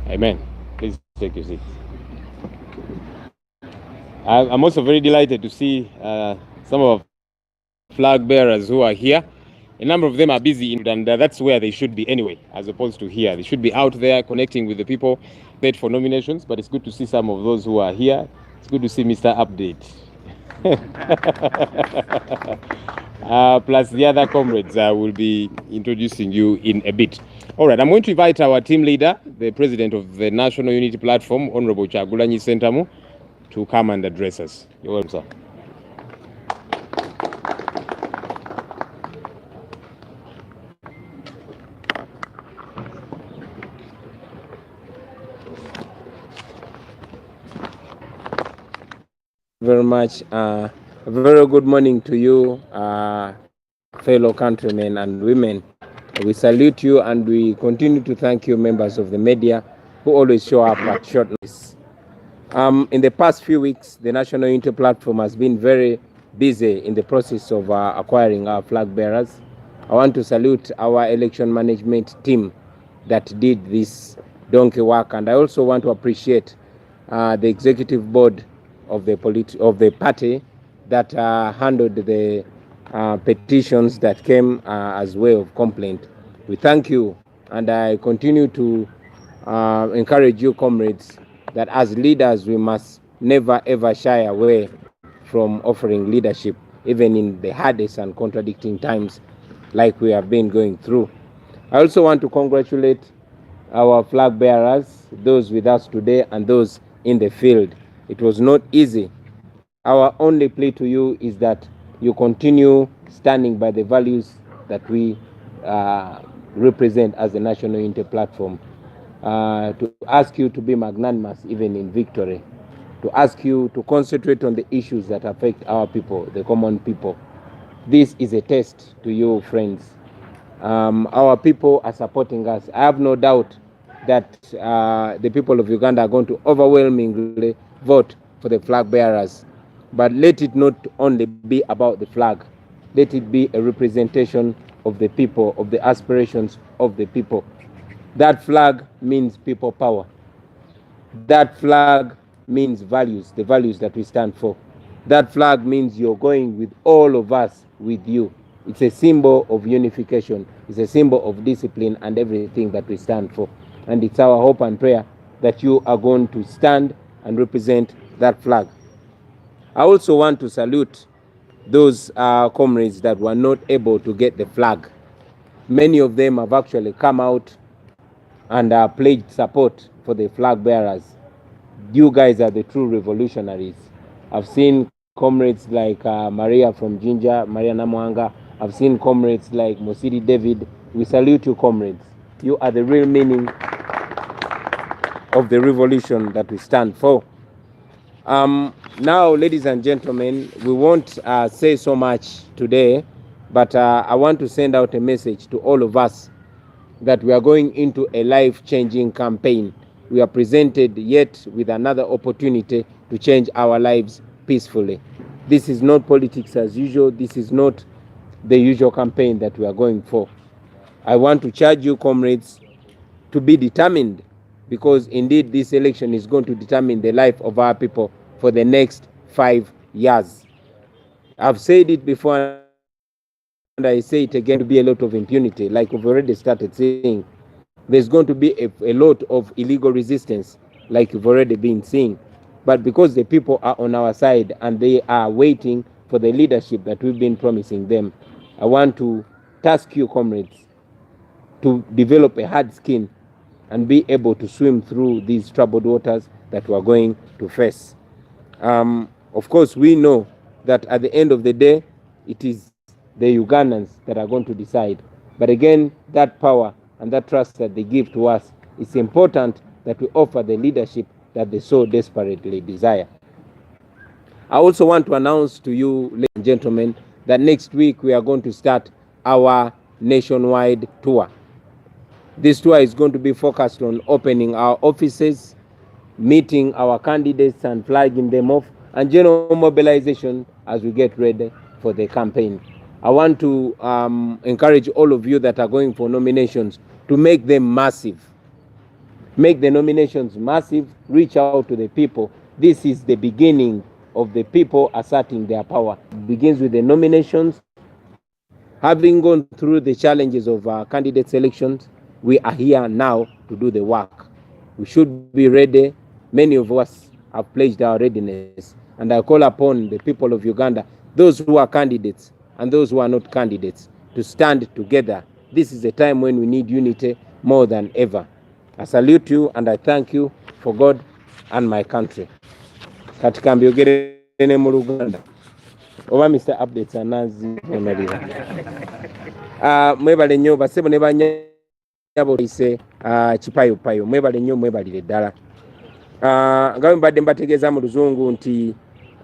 Amen. Please take your seat. I'm also very delighted to see some of our flag bearers who are here. A number of them are busy, and that's where they should be anyway, as opposed to here. They should be out there connecting with the people paid for nominations, but it's good to see some of those who are here. It's good to see Mr. Update. Plus the other comrades will be introducing you in a bit. All right, I'm going to invite our team leader, the president of the National Unity Platform, Honorable Chagulanyi Sentamu, to come and address us. You're welcome, sir. Very much. A very good morning to you, fellow countrymen and women. We salute you and we continue to thank you, members of the media, who always show up at short notice. In the past few weeks, the National Unity Platform has been very busy in the process of acquiring our flag bearers. I want to salute our election management team that did this donkey work, and I also want to appreciate the executive board of the party that handled the petitions that came as way of complaint. We thank you, and I continue to encourage you, comrades, that as leaders we must never ever shy away from offering leadership, even in the hardest and contradicting times like we have been going through. I also want to congratulate our flag bearers, those with us today and those in the field. It was not easy. Our only plea to you is that you continue standing by the values that we represent as the National Unity Platform. To ask you to be magnanimous even in victory, to ask you to concentrate on the issues that affect our people, the common people. This is a test to you, friends. Our people are supporting us. I have no doubt that the people of Uganda are going to overwhelmingly vote for the flag bearers. But let it not only be about the flag. Let it be a representation of the people, of the aspirations of the people. That flag means people power. That flag means values, the values that we stand for. That flag means you're going with all of us with you. It's a symbol of unification. It's a symbol of discipline and everything that we stand for. And it's our hope and prayer that you are going to stand and represent that flag. I also want to salute those comrades that were not able to get the flag. Many of them have actually come out and pledged support for the flag bearers. You guys are the true revolutionaries. I've seen comrades like Maria from Jinja, Maria Namwanga. I've seen comrades like Mosiri David. We salute you, comrades. You are the real meaning of the revolution that we stand for. Now, ladies and gentlemen, we won't say so much today, but I want to send out a message to all of us that we are going into a life-changing campaign. We are presented yet with another opportunity to change our lives peacefully. This is not politics as usual. This is not the usual campaign that we are going for. I want to charge you, comrades, to be determined, because indeed this election is going to determine the life of our people for the next 5 years. I've said it before and I say it again, to be a lot of impunity, like we've already started saying. There's going to be a lot of illegal resistance, like you've already been seeing. But because the people are on our side and they are waiting for the leadership that we've been promising them, I want to task you, comrades, to develop a hard skin and be able to swim through these troubled waters that we're going to face. Of course, we know that at the end of the day, it is the Ugandans that are going to decide. But again, that power and that trust that they give to us, it's important that we offer the leadership that they so desperately desire. I also want to announce to you, ladies and gentlemen, that next week we are going to start our nationwide tour. This tour is going to be focused on opening our offices, meeting our candidates and flagging them off, and general mobilization as we get ready for the campaign. I want to encourage all of you that are going for nominations to make them massive. make the nominations massive, reach out to the people. This is the beginning of the people asserting their power. It begins with the nominations. Having gone through the challenges of candidate selections, we are here now to do the work. We should be ready. Many of us have pledged our readiness, and I call upon the people of Uganda, those who are candidates and those who are not candidates, to stand together. This is a time when we need unity more than ever. I salute you and I thank you for God and my country. Katika mbyogere ne mu Luganda oba Mr. Updates anazi onalira. Mwebale nnyo basebo ne banyabo ise kipayo payo, mwebale nnyo, mwebalire ddala. Nga mbadde mbategeeza mu Luzungu nti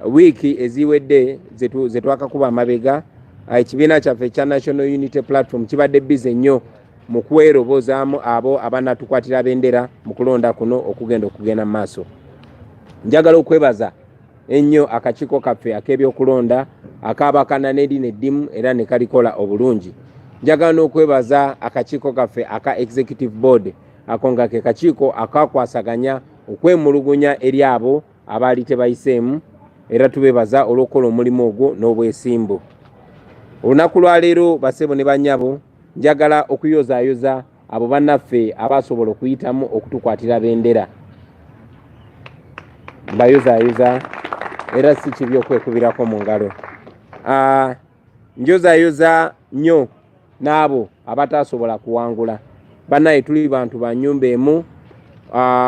wiiki eziwedde ze twakakuba amabega, ekibiina kyaffe ekya National Unity Platform kibadde busy nnyo mu kwerobozaamu abo abanatukwatira bendera mu kulonda kuno okugenda mu maaso. Njagala okwebaza ennyo akakiiko kaffe ak'ebyokulonda akaabakana n'eddiini eddimu era ne kalikola obulungi. Njagala n'okwebaza akakiiko kaffe aka Executive Board, ako nga ke kakiiko akakwasaganya okwemulugunya eri abo abaali tebayiseemu, era tubeebaza olw'okukola omulimu ogwo n'obwesimbu. Olunaku lwa leero basebo ne bannyabo, njagala okuyozaayoza abo bannaffe abasobola okuyitamu okutukwatira bendera. Mbayozaayoza era si kibi okwekubirako mu ngalo. Njozaayoza nnyo n'abo abatasobola kuwangula. Bannaye tuli bantu ba nnyumba emu.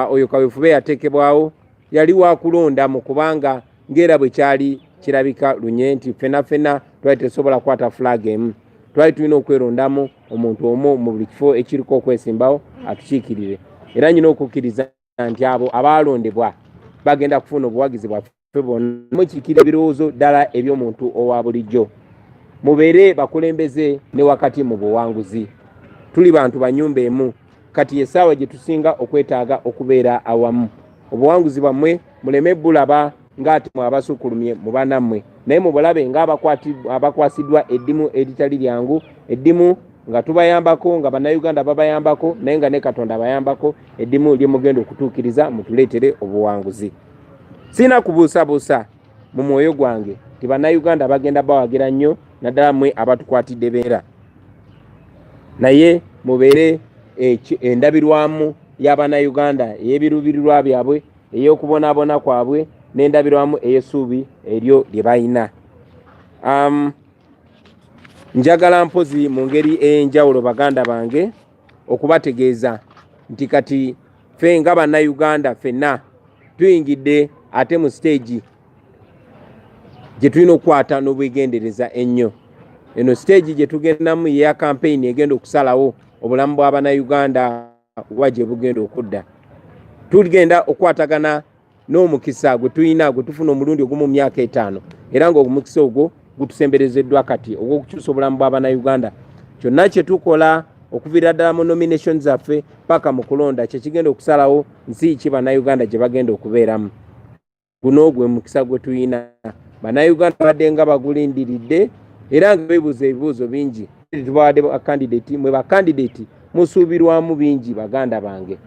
Oyo kaweefube yateekebwawo yali wakulonda mu kubanga ng'era bwe kyali kirabika lunye nti ffenna twali tesobola kukwata flag emu. Twali tulina okwerondamu omuntu omu mu buli kifo ekiriko okwesimbawo atukiikirire. Era nyina okukkiriza nti abo abaalondebwa bagenda kufuna obuwagizi bwaffe bonna. Mukiikira ebirowoozo ddala eby'omuntu owa bulijjo. Mubeere bakulembeze ne wakati mu buwanguzi. Tuli bantu ba nnyumba emu. Kati essaawa gye tusinga okwetaaga okubeera awamu. Obuwanguzi bwammwe muleme bulaba ng'ate mwe abasukulumye mu bannammwe, naye mubulabe ng'abakwasiddwa eddimu eritali lyangu, eddimu nga tubayambako, nga bannayuganda babayambako, naye nga ne Katonda abayambako, eddimu lye mugenda okutuukiriza mutuleetere obuwanguzi. Sina kubuusabuusa mu mwoyo gwange ti bannayuganda bagenda bawagira nnyo naddala mmwe abatukwatidde beera, naye mubeere endabirwamu y'abannayuganda ey'ebiruubirirwa byabwe, ey'okubonaabona kwabwe, n'endabirwamu ey'essuubi eryo lye balina. Njagala mpozi mu ngeri ey'enjawulo baganda bange okubategeeza nti kati ffe nga bannayuganda ffenna tuyingidde ate mu stage gye tulina okukwata n'obwegendereza ennyo. Eno stage gye tugendamu ya campaign egenda okusalawo obulamu bw'abannayuganda wa gye bugenda okudda. Tugenda okukwatagana n'omukisa gwe tulina gwe tufuna omulundi ogumu mu myaka 5, era ng'omukisa ogwo gutusemberezeddwa kati ogw'okukyusa obulamu bw'abannayuganda. Kyonna kye tukola okuviira ddala mu nominations zaffe paka mu kulonda kye kigenda okusalawo nsi ki bannayuganda gye bagenda okubeeramu. Guno gwe mukisa gwe tulina. Bannayuganda badde nga bagulindiridde era nga beebuuza ebibuuzo bingi. Tubawadde bakandidate, mwe bakandidate musuubirwamu bingi baganda bange.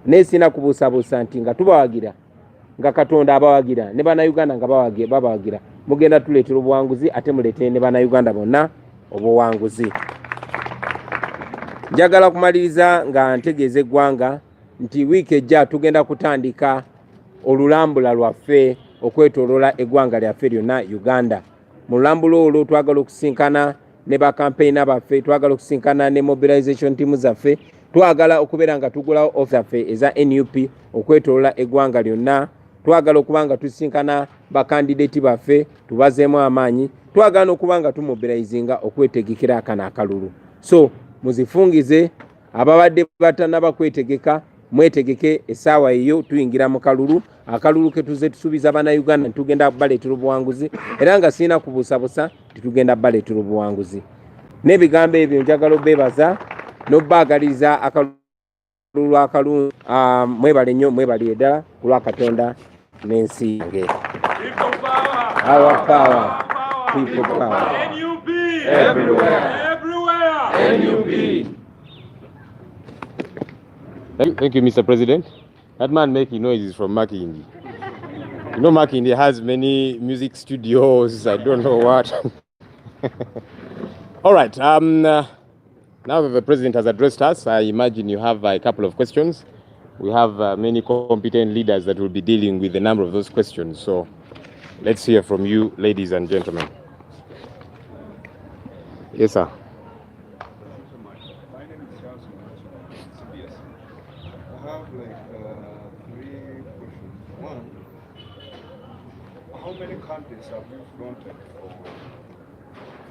Naye sina kubuusabuusa nti nga tubawagira, nga Katonda abawagira, ne bannayuganda nga babawagira, mugenda tuleetera obuwanguzi ate muleetere ne bannayuganda bonna obuwanguzi. Njagala kumaliriza nga ntegeeza eggwanga nti wiiki ejja tugenda kutandika olulambula lwaffe okwetooloola eggwanga lyaffe lyonna Uganda. Mu lulambulo olwo twagala okusinkana ne bakampeyina baffe, twagala okusinkana ne mobilization team zaffe, twagala okubeera nga tugulawo office zaffe eza NUP okwetooloola eggwanga lyonna. Twagala okuba nga tusinkana bakandidate baffe tubazeemu amaanyi, twagala n'okuba nga tumobilizinga okwetegekera akano akalulu. So muzifungize ababadde batannaba kwetegeka, mwetegeke essaawa eyo tuyingira mu kalulu. Akalulu ke tuze tusuubiza bannayuganda tugenda baleetera obuwanguzi, era nga sirina kubuusabuusa titugenda baleetera obuwanguzi. N'ebigambo ebyo njagala obeebaza n'obbaagaliza akalulu akalungi. Mwebale nnyo, mwebalire ddala ku lwa Katonda n'ensi yange. Our power, people power. NUP everywhere. NUP. Thank you, Mr. President. That man making noises from Makindi. You know, Makindi has many music studios. I don't know what. All right. Now that the president has addressed us, I imagine you have a couple of questions. We have many competent leaders that will be dealing with a number of those questions. So let's hear from you, ladies and gentlemen. Yes, sir. My name is Charles CBS. I have three questions. One, how many countries have you fronted for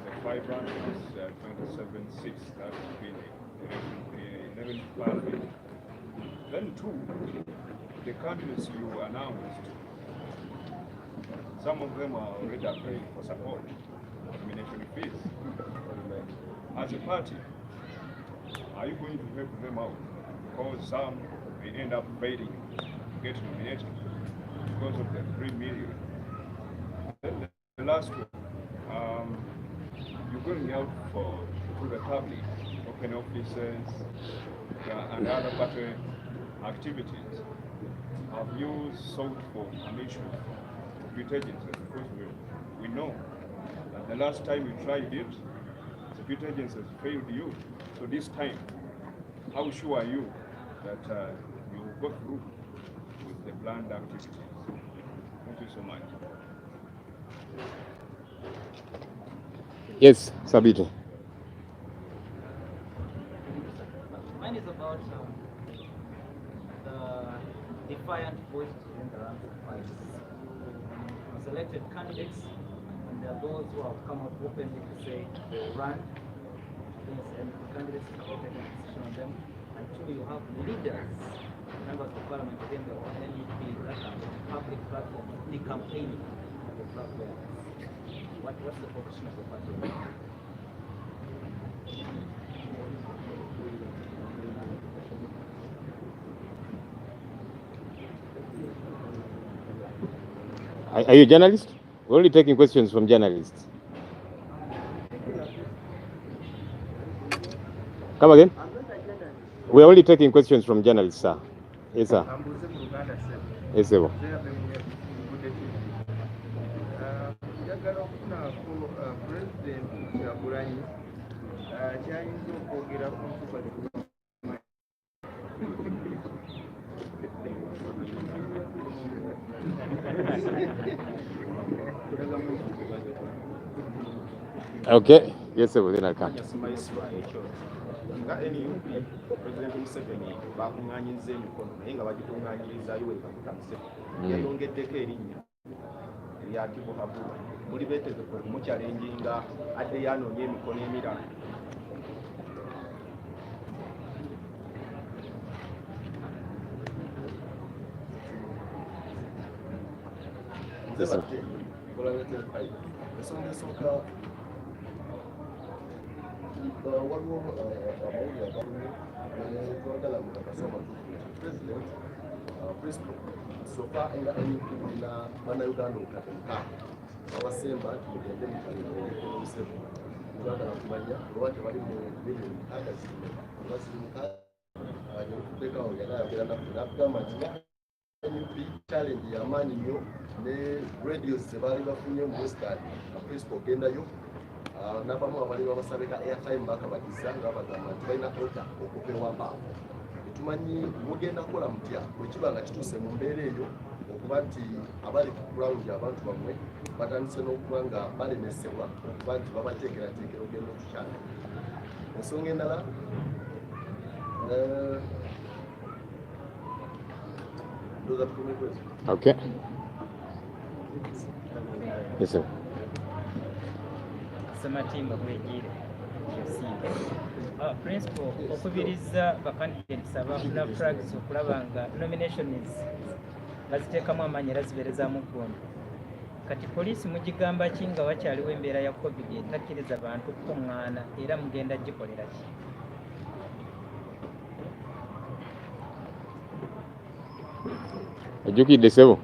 the 5 rounds, 27-6, that has been 11 parliament? Then two, the countries you announced, some of them are already applying for support, nomination fees. As a party, are you going to help them out? Because some may end up failing to get nominated because of the 3 million. Then the last one, you're going out to the public, open offices, and other party activities. Have you sought for permission of security agencies? Because we know that the last time you tried it, security agencies failed you. So this time, how sure are you that you will go through with the planned activities? Thank you so much. Yes, Sabiti. Mine is about the defiant voice in the ranks of fights. Selected candidates, and there are those who have come out openly to say they will run against any candidates who have taken a decision on them. And two, you have leaders, members of parliament, again, the NEP, that are public platform, the campaigning of the flag bearers. What's the position of the party? Are you a journalist? We're only taking questions from journalists. Come again? We're only taking questions from journalists, sir. Yes, sir. Yes, sir. Okay. Yes, sir. Then I'll come. nga NUP President Museveni bakuŋŋaanyizza emikono naye nga bagikuŋŋaanyirizaayo we bakuta Museveni yayongeddeko erinnya eryatibuhabu muli beetegefu okumucalenjinga addeyo anoonya emikono emirala. Ensonga esooka waliwo amawulire agalumye twagala mukakasoma president principal soka nga NUP na bannayuganda omukadde mukaaga abasemba nti mugende mukalebisebo twagala kumanya oba tebali mu milioni mukaaga zino oba ziri mukaaga okutekawo yali ayogera nakugamba nti NUP challenge y'amaanyi nnyo ne radios zebaali bafunye mu western principal ogendayo n'abamu abali babasabika airtime bakabagiza nga bagamba nti balina order okupewa baavu tetumanyi mugenda kukola mutya bwekiba nga kituuse mu mbeera eyo okuba nti abali ku ground abantu bamwe batandise n'okuba nga balemesebwa okuba nti babateekerateekera ogenda okukyala. Ensonga endala ndoza tukomekwezi. Okay. Yes, sir. Sematimba kwegire principal okubiriza bacandidates abafuna flags okulaba nga nominations baziteekamu amaanyi era zibeerezaamu ggomba. Kati poliisi mugigamba ki nga wakyaliwo embeera ya covid etakkiriza bantu kukuŋŋaana era mugenda gikolera ki? Ojjukidde ssebo?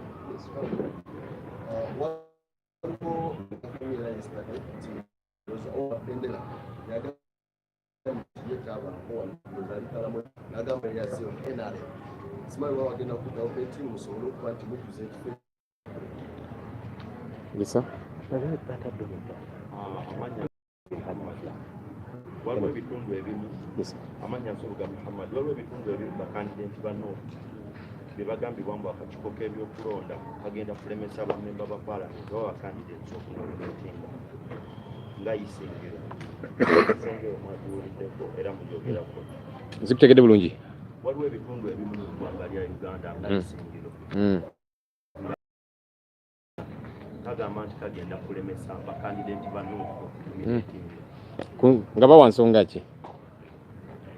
Nagamba yazio NRM baba bagenda ku Development musobole okuba nti mupresent Yes, sir. waliwo ebitundu ebimu Yes. amanya nsoluga Muhammad waliwo ebitundu ebimu bakandidenti bano bye bagambibwa mbu akakiiko k'ebyokulonda kagenda kulemesa abamemba ba palamenti oba bakandidenti okunometinga nga Isingiro ensonga eyo mwagiwuliddeko era mugyogerako Nzikutegedde bulungi. waliwo ebitundu ebimu mu ggwanga lya Uganda nga Isingiro kagamba nti kagenda kulemesa bakandidenti bano okunometinga Nga bawa nsonga ki?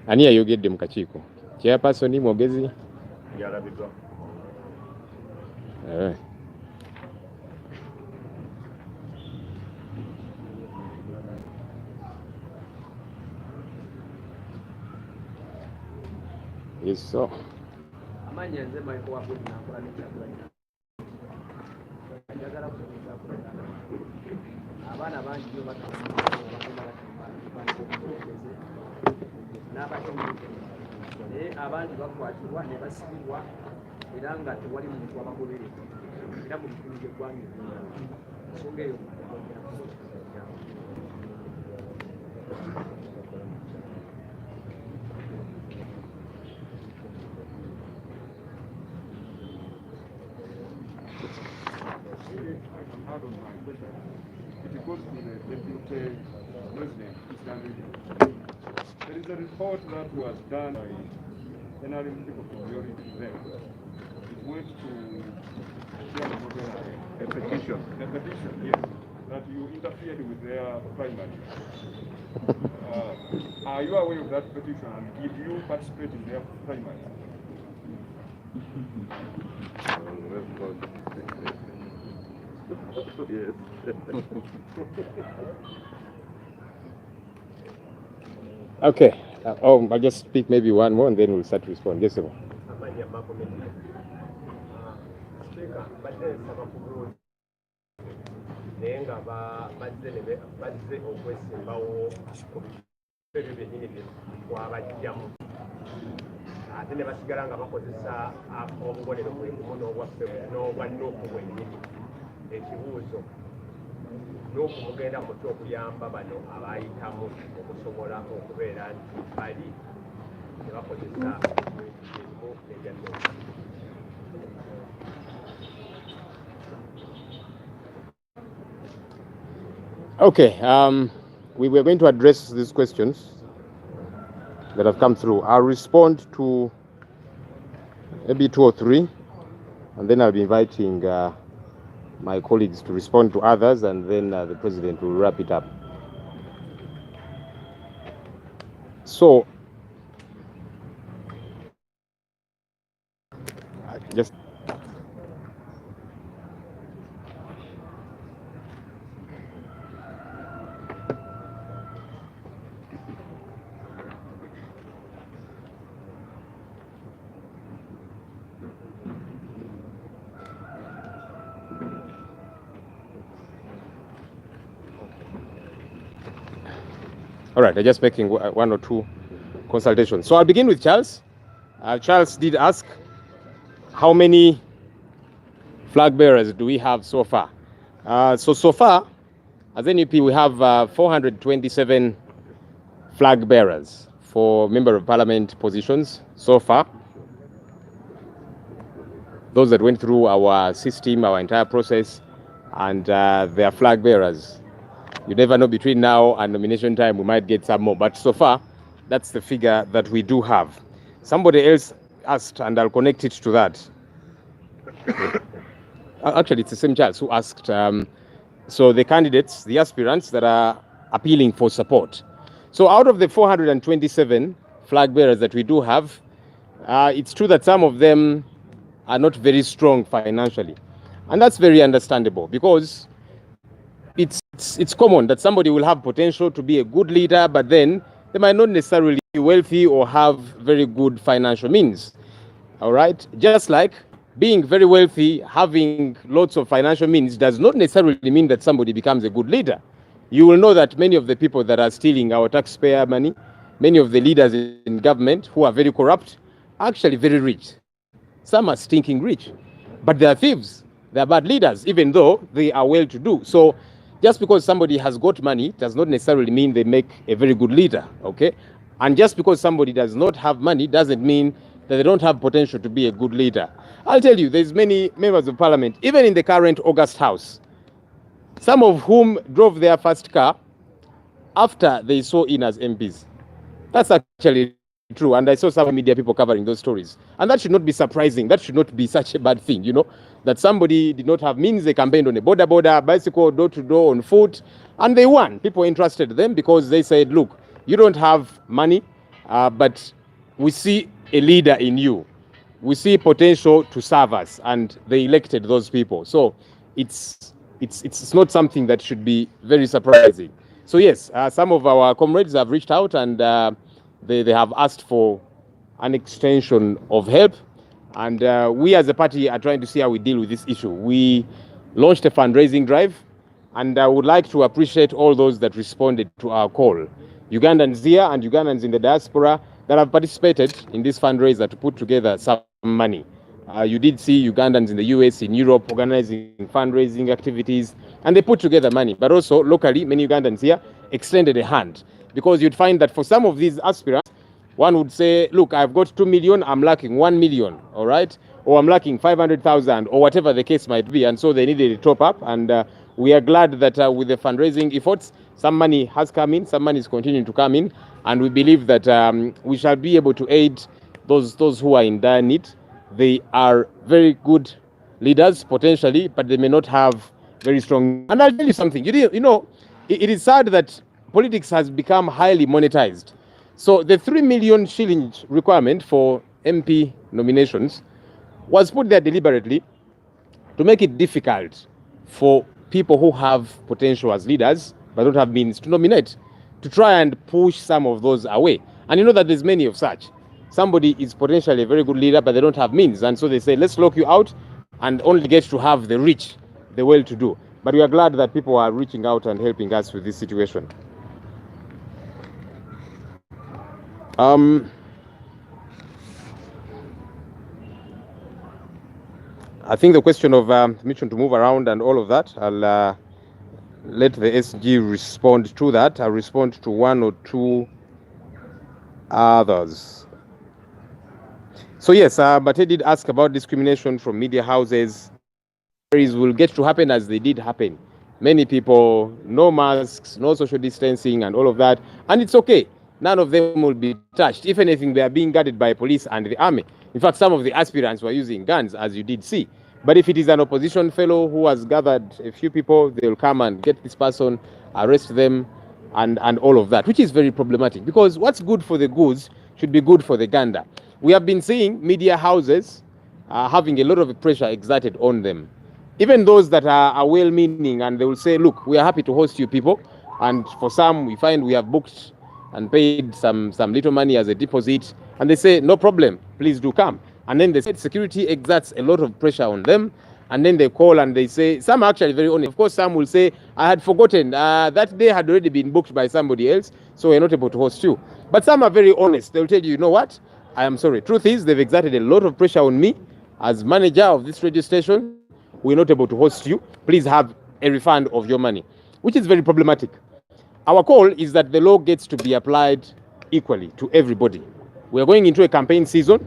Ani yayogedde mu kakiiko? Chairperson mwogezi? byalabiddwa Yes, so. Amanya nze Michael Wabudi nakola n'ekyakulanya. Njagala kutegeeza kulana. Abaana bangi nyo naye abandi bakwatibwa ne basibibwa era nga tewali muntu wabagoberera era mu bitundu by'eggwanga ensonga eyo It goes to the Deputy President. There is a report that was done by NRM people from your them. It went to a petition. A petition, yes, that you interfered with their primary. Are you aware of that petition and did you participate in their primary? yes. Okay. I'll just speak maybe one more and then we'll start to respond. Yes, sir. naye nga bazze okwesimbawo ku ebyo byennyini twabajjamu ate ne basigala nga bakozesa obubonero buli bumu n'obwaffe n'obwa Nup bwennyini ekibuuzo Nup mugenda mutya okuyamba bano abayitamu okusobola okubeera nti bali ne bakozesa ebimu ebya Nup. Okay, we were going to address these questions that have come through. I'll respond to maybe 2 or 3, and then I'll be inviting my colleagues to respond to others, and then the President will wrap it up. So, just all right, I'm just making 1 or 2 consultations. So I'll begin with Charles. Charles did ask, how many flag bearers do we have so far? So far, as NUP, we have 427 flag bearers for Member of Parliament positions so far. Those that went through our system, our entire process, and they are flag bearers. You never know, between now and nomination time, we might get some more. But so far, that's the figure that we do have. Somebody else asked, and I'll connect it to that. Actually, it's the same child who asked, so the candidates, the aspirants that are appealing for support. So out of the 427 flag bearers that we do have, it's true that some of them are not very strong financially. And that's very understandable, because it's common that somebody will have potential to be a good leader, but then they might not necessarily be wealthy or have very good financial means. All right? Just like being very wealthy, having lots of financial means does not necessarily mean that somebody becomes a good leader. You will know that many of the people that are stealing our taxpayer money, many of the leaders in government who are very corrupt, are actually very rich. Some are stinking rich, but they are thieves. They are bad leaders, even though they are well-to-do. So just because somebody has got money does not necessarily mean they make a very good leader, okay? And just because somebody does not have money doesn't mean that they don't have potential to be a good leader. I'll tell you, there's many members of parliament, even in the current August House, some of whom drove their first car after they saw in as MPs. That's actually true, and I saw some media people covering those stories. And that should not be surprising. That should not be such a bad thing, you know, that somebody did not have means. They campaigned on a border, bicycle, door-to-door, on foot, and they won. People entrusted them because they said, look, you don't have money, but we see a leader in you. We see potential to serve us, and they elected those people. So it's not something that should be very surprising. So yes, some of our comrades have reached out, and they have asked for an extension of help. And we as a party are trying to see how we deal with this issue. We launched a fundraising drive, and I would like to appreciate all those that responded to our call. Ugandans here and Ugandans in the diaspora that have participated in this fundraiser to put together some money. You did see Ugandans in the US, in Europe, organizing fundraising activities, and they put together money. But also locally, many Ugandans here extended a hand, because you'd find that for some of these aspirants, one would say, look, I've got 2 million, I'm lacking 1 million, all right? Or I'm lacking 500,000, or whatever the case might be. And so they needed a top up. And we are glad that with the fundraising efforts, some money has come in, some money is continuing to come in. And we believe that we shall be able to aid those who are in dire need. They are very good leaders, potentially, but they may not have very strong. And I'll tell you something, you know, it is sad that politics has become highly monetized. So the 3 million shillings requirement for MP nominations was put there deliberately to make it difficult for people who have potential as leaders but don't have means to nominate, to try and push some of those away. And you know that there's many of such. Somebody is potentially a very good leader, but they don't have means. And so they say, let's lock you out and only get to have the rich, the well-to-do. But we are glad that people are reaching out and helping us with this situation. I think the question of permission to move around and all of that, I'll let the SG respond to that. I'll respond to one or two others. So yes, but he did ask about discrimination from media houses. Will get to happen as they did happen. Many people, no masks, no social distancing and all of that. And it's okay. None of them will be touched. If anything, they are being guarded by police and the army. In fact, some of the aspirants were using guns, as you did see. But if it is an opposition fellow who has gathered a few people, they'll come and get this person, arrest them, and all of that, which is very problematic. Because what's good for the goose should be good for the gander. We have been seeing media houses having a lot of pressure exerted on them. Even those that are well-meaning, and they will say, look, we are happy to host you people. And for some, we find we have booked and paid some little money as a deposit. And they say, no problem, please do come. And then the security exerts a lot of pressure on them. And then they call and they say, some are actually very honest. Of course, some will say, I had forgotten, that day had already been booked by somebody else, so we're not able to host you. But some are very honest. They'll tell you, you know what? I am sorry. Truth is, they've exerted a lot of pressure on me as manager of this radio station. We're not able to host you. Please have a refund of your money, which is very problematic. Our call is that the law gets to be applied equally to everybody. We're going into a campaign season,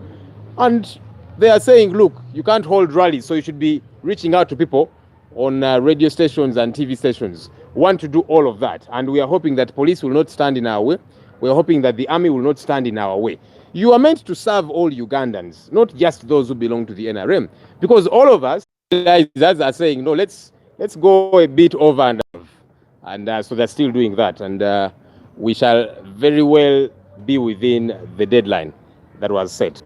and they are saying, look, you can't hold rallies, so you should be reaching out to people on radio stations and TV stations. We want to do all of that, and we are hoping that police will not stand in our way. We're hoping that the army will not stand in our way. You are meant to serve all Ugandans, not just those who belong to the NRM, because all of us are saying, no, let's go a bit over and above. And so they're still doing that, and we shall very well be within the deadline that was set.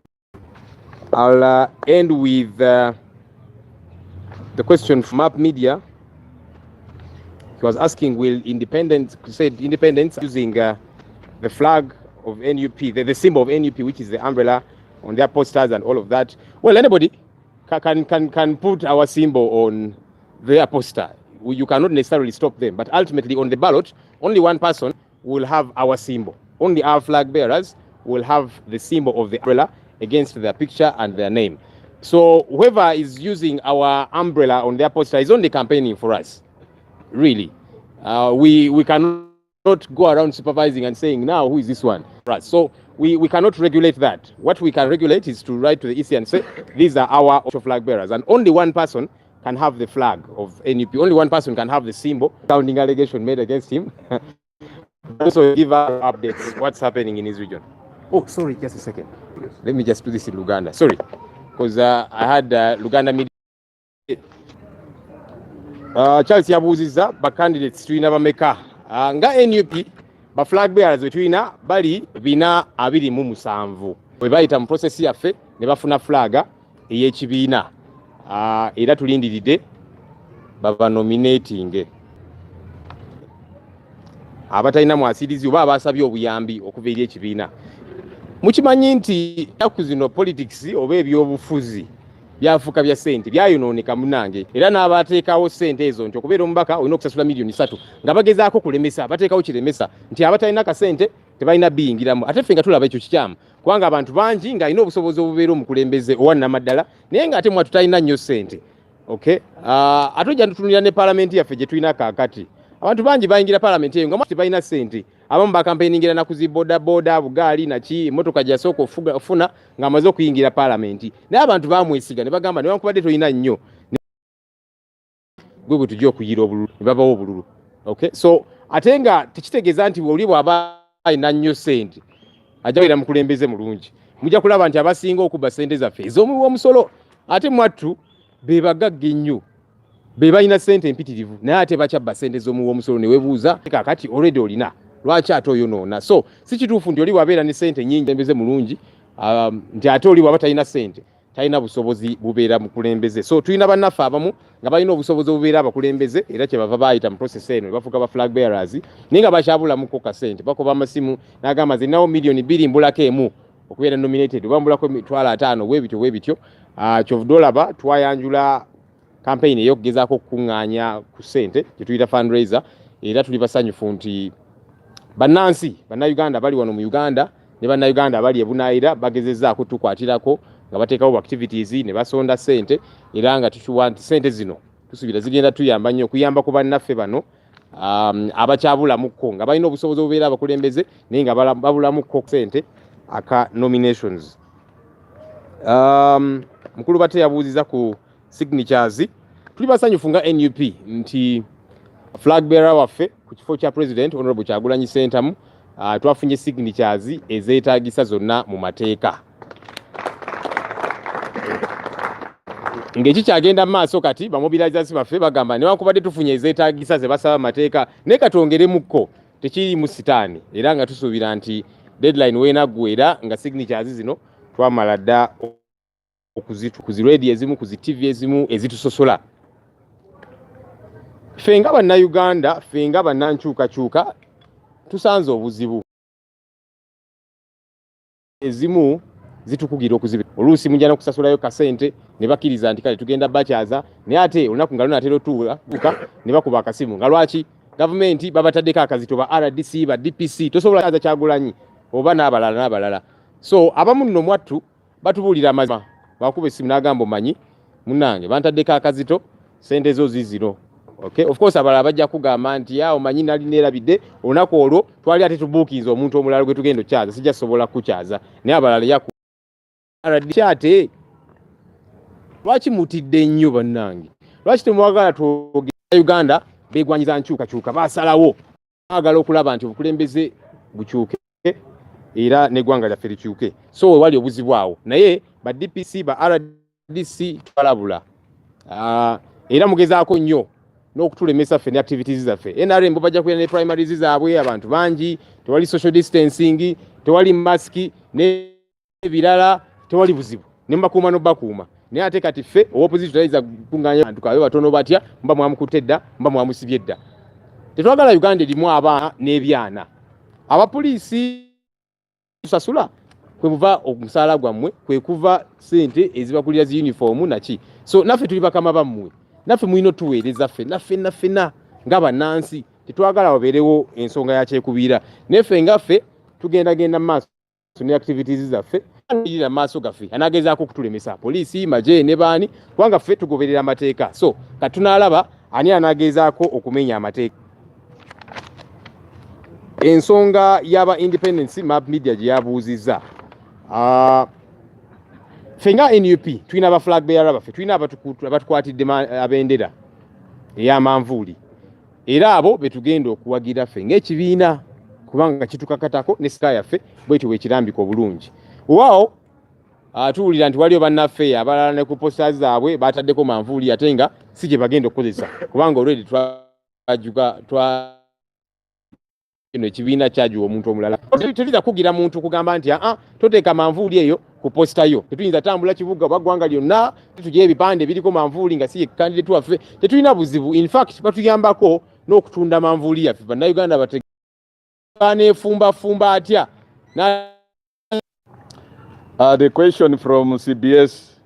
I'll end with the question from Nup Media. He was asking, will independents using the flag of NUP, the symbol of NUP, which is the umbrella, on their posters and all of that? Well, anybody can put our symbol on their poster. You cannot necessarily stop them, but ultimately on the ballot, only one person will have our symbol. Only our flag bearers will have the symbol of the umbrella against their picture and their name. So whoever is using our umbrella on their poster is only campaigning for us, really. We cannot go around supervising and saying, now who is this one? Right. So we cannot regulate that. What we can regulate is to write to the EC and say, these are our flag bearers. And only one person can have the flag of NUP. Only one person can have the symbol. Sounding allegation made against him. Also give us updates, what's happening in his region. Oh, sorry, just a second. Let me just do this in Luganda. Sorry, because I had Luganda media. Charles yabuuziza ba candidates tulina bameka nga NUP ba flag bearers tulina bali 427 bwe bayita mu process yaffe ne bafuna flaga ey'ekibiina era tulindiridde baba nominating abatalina mwasirizi oba abasabye obuyambi okuva eri ekibiina. Mukimanyi nti ennaku zino politics oba ebyobufuzi byafuuka bya ssente byayonooneka munange, era n'abateekawo ssente ezo nti okubeera omubaka olina okusasula miliyoni 3 nga bagezaako kulemesa, bateekawo kiremesa nti abatalina kasente tebalina biyingiramu. Ate ffe nga tulaba ekyo kikyamu kubanga abantu bangi ng'alina obusobozi obubeera omukulembeze owannamaddala naye ng'ate mwe tutalina nnyo ssente. Okay? Ate ojja tutunulira ne paalamenti yaffe gye tulina kaakati. Abantu bangi bayingira paalamenti eyo nga tebalina ssente. Abamu bakampeiningira na kuziboda boda bugaali naki emotoka gyasooka ofuna ng'amaze okuyingira paalamenti. Naye abantu baamwesiga ne bagamba newankubadde tolina nnyo gwe bwe tujja okuyira obululu ne babawo obululu. Okay? So ate nga tekitegeeza nti oli bw'aba alina nnyo ssente ajja kubeera mukulembeze mulungi. Mujja kulaba nti abasinga okuba ssente zaffe ez'omuwi omusolo ate mwattu be bagagga ennyo, be balina ssente empitirivu naye ate bakyabba ssente z'omuwi omusolo ne weebuuza kaakati already olina lwaki ate oyonoona. So si kituufu nti oli wabeera ne ssente nnyingi embeze mulungi nti ate oli waba talina ssente talina busobozi bubeera mukulembeze. So tulina bannaffe abamu nga balina obusobozi obubeera abakulembeze era kyebava bayita mu process eno ne bafuuka ba flag bearers naye nga bakyabulamuko ka ssente. Bakuba amasimu n'agamba nze nnawo miliyoni 2 mbulako emu okubeera nominated oba mbulako $5,000 bwe bityo. Kyovudde olaba twayanjula campaign ey'okugezaako okukuŋŋaanya ku ssente gye tuyita fundraiser era tuli basanyufu nti bannansi bannayuganda bali wano mu Uganda ne bannayuganda bali e Bunaayira bagezezzaako tukwatirako nga bateekawo activities ne basonda ssente era nga tukiwa nti ssente zino tusuubira zigenda tuyamba nnyo okuyamba ku bannaffe bano abakyabulamuko nga balina obusobozi obubeera abakulembeze naye nga babulamuko ssente aka nominations. Mukulu bate yabuuziza ku signatures. Tuli basanyufu nga NUP nti flag bearer waffe ku kifo kya president Honorable Kyagulanyi Ssentamu twafunye signatures ezeetaagisa zonna mu mateeka. Ng'eki kyagenda mu maaso kati bamobilizers baffe bagamba newankubadde tufunye ezeetaagisa ze basaba mateeka naye katongeremukko tekirimu sitaani era nga tusuubira nti deadline weenaggwera nga signatures zino twamala dda kuziredi ezimu ku TV ezimu ezitusosola. Ffe nga bannayuganda ffe nga bannankyukakyuka tusanze obuzibu ezimu zitukugira okuziba. Oluusi mujja n'okusasulayo kasente ne bakkiriza nti kale tugenda bakyaza naye ate olunaku nga lunatera otuuka ne bakuba akasimu nga lwaki gavumenti babataddeko akazito ba RDC ba DPC tosobola kyaza Kyagulanyi oba n'abalala. So abamu nno mwattu batubuulira amazima bakuba essimu n'agamba omanyi munnange bantaddeko akazito sente zo zizino. Okay, of course abalala bajja kugamba nti omanyi nali neerabidde olunaku olwo twali ate tubuukiza omuntu omulala gwe tugenda okyaza sijja sobola kukyaza naye abalala ate lwaki mutidde nnyo bannange? Lwaki temwagala twogera Uganda beegwanyiza nkyukakyuka basalawo baagala okulaba nti obukulembeze bukyuke era n'eggwanga lyaffe likyuke. So wewali obuzibu awo naye ba DPC ba RDC twalabula era mugezaako nnyo n'okutulemesa ffe ne activities zaffe. NRM bajja kubeera ne primaries zaabwe abantu bangi, tewali social distancing, tewali maski n'ebirala, tewali buzibu ne mbakuuma n'obakuuma naye ate kati ffe opposition tayinza kuŋŋaanya abantu kabe batono batya mba mwamukutte dda mba mwamusibye dda. Tetwagala Uganda erimu abaana n'ebyana. Abapoliisi tusasula kwe buva omusaala gwammwe kwe kuva ssente ezibakulira zi uniform naki. So naffe tuli bakama bammwe naffe mulina otuweereza ffe naffena nga bannansi tetwagala wabeerewo ensonga ya kyekubiira. Neffe ngaffe tugendagenda mu maaso ne activities zaffe ira maaso gaffe anagezaako kutulemesa poliisi maje ne baani kubanga ffe tugoberera amateeka so katunaalaba ani anagezaako okumenya amateeka ensonga y'aba independence map media gye yabuuzizza ffe nga NUP tulina aba flag bearer baffe tulina abatukwatidde abendera ey'amanvuuli era abo betugenda okuwagira ffe ng'ekibiina kubanga kitukakatako ne sika yaffe bwetyo bwekirambika obulungi waawo tuwulira nti waliyo bannaffe abalala ne ku posta zaabwe bataddeko manvuuli ate nga si gye bagenda okukozesa kubanga already eno ekibiina kyajuwa omuntu omulala tetuyinza kugira muntu kugamba nti toteeka manvuuli eyo ku posta yo tetuyinza tambula kibuga oba ggwanga lyonna tutugira ebipande biriko manvuuli nga si ye kandidate waffe tetulina buzibu in fact batuyambako n'okutunda manvuuli yaffe bannayuganda baneefumbafumba atya The question from CBS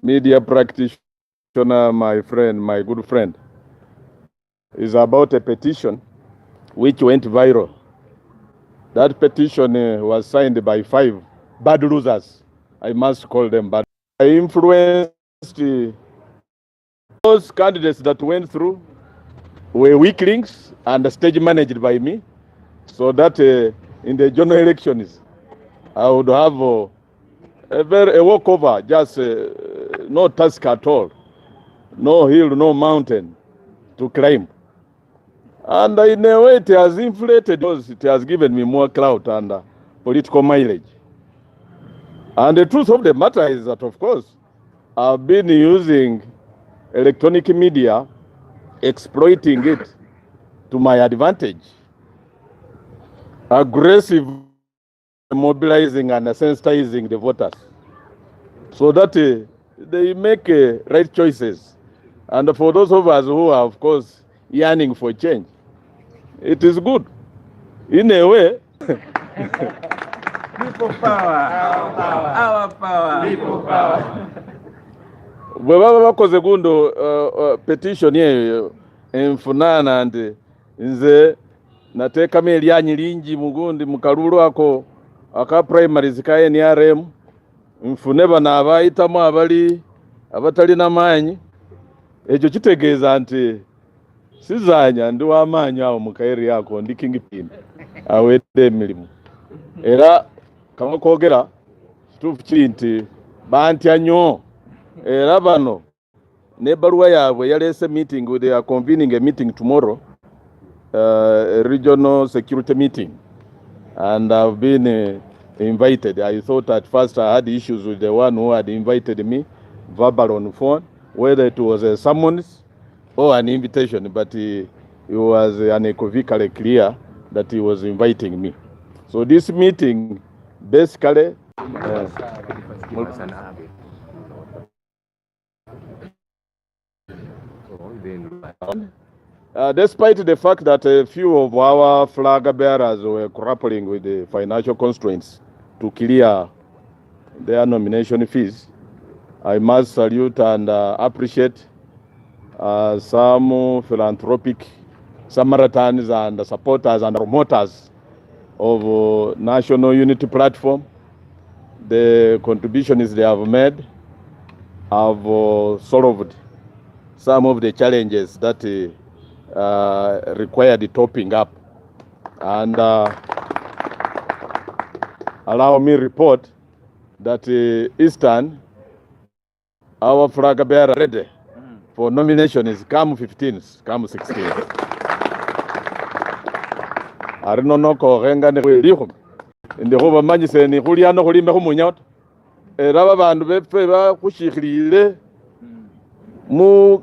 media practitioner, my good friend, is about a petition which went viral. That petition was signed by 5 bad losers. I must call them bad. I influenced those candidates that went through were weaklings and stage managed by me, so that in the general elections, I would have a walkover, just no task at all, no hill, no mountain to climb. And in a way, it has inflated because it has given me more clout and political mileage. And the truth of the matter is that, of course, I've been using electronic media, exploiting it to my advantage, aggressive mobilizing and sensitizing the voters so that they make right choices. And for those of us who are, of course, yearning for change, it is good. In a way, people power, our power, people power. Bwe baba bakoze gundo petition eyo enfunana nti nze nateekamu eryanyi lingi mugundi mu kalulu ako aka primaries ka NRM nfune bano abayitamu abatalina maanyi. Ekyo kitegeeza nti sizanya ndi w'amaanyi awo mu kaeri ako ndi kingpin awedde emirimu. Era kama kwogera kituufu kiri nti bantya nnyo. Era bano n'ebbaluwa yaabwe yaleese meeting, they are convening a meeting tomorrow, a regional security meeting, and I've been invited. I thought at first I had issues with the one who had invited me verbal on the phone, whether it was a summons or an invitation, but he was unequivocally clear that he was inviting me. So this meeting basically despite the fact that a few of our flag bearers were grappling with the financial constraints to clear their nomination fees, I must salute and appreciate some philanthropic Samaritans and supporters and promoters of National Unity Platform. The contributions they have made have solved some of the challenges that require the topping up. And allow me report that Eastern, our flag bearer ready for nomination is come 15th, come 16th. I don't know renga ne liho inde ho bamanyi se ni huliano hulimbe humunyot era bantu bepfe ba kushikhilile mu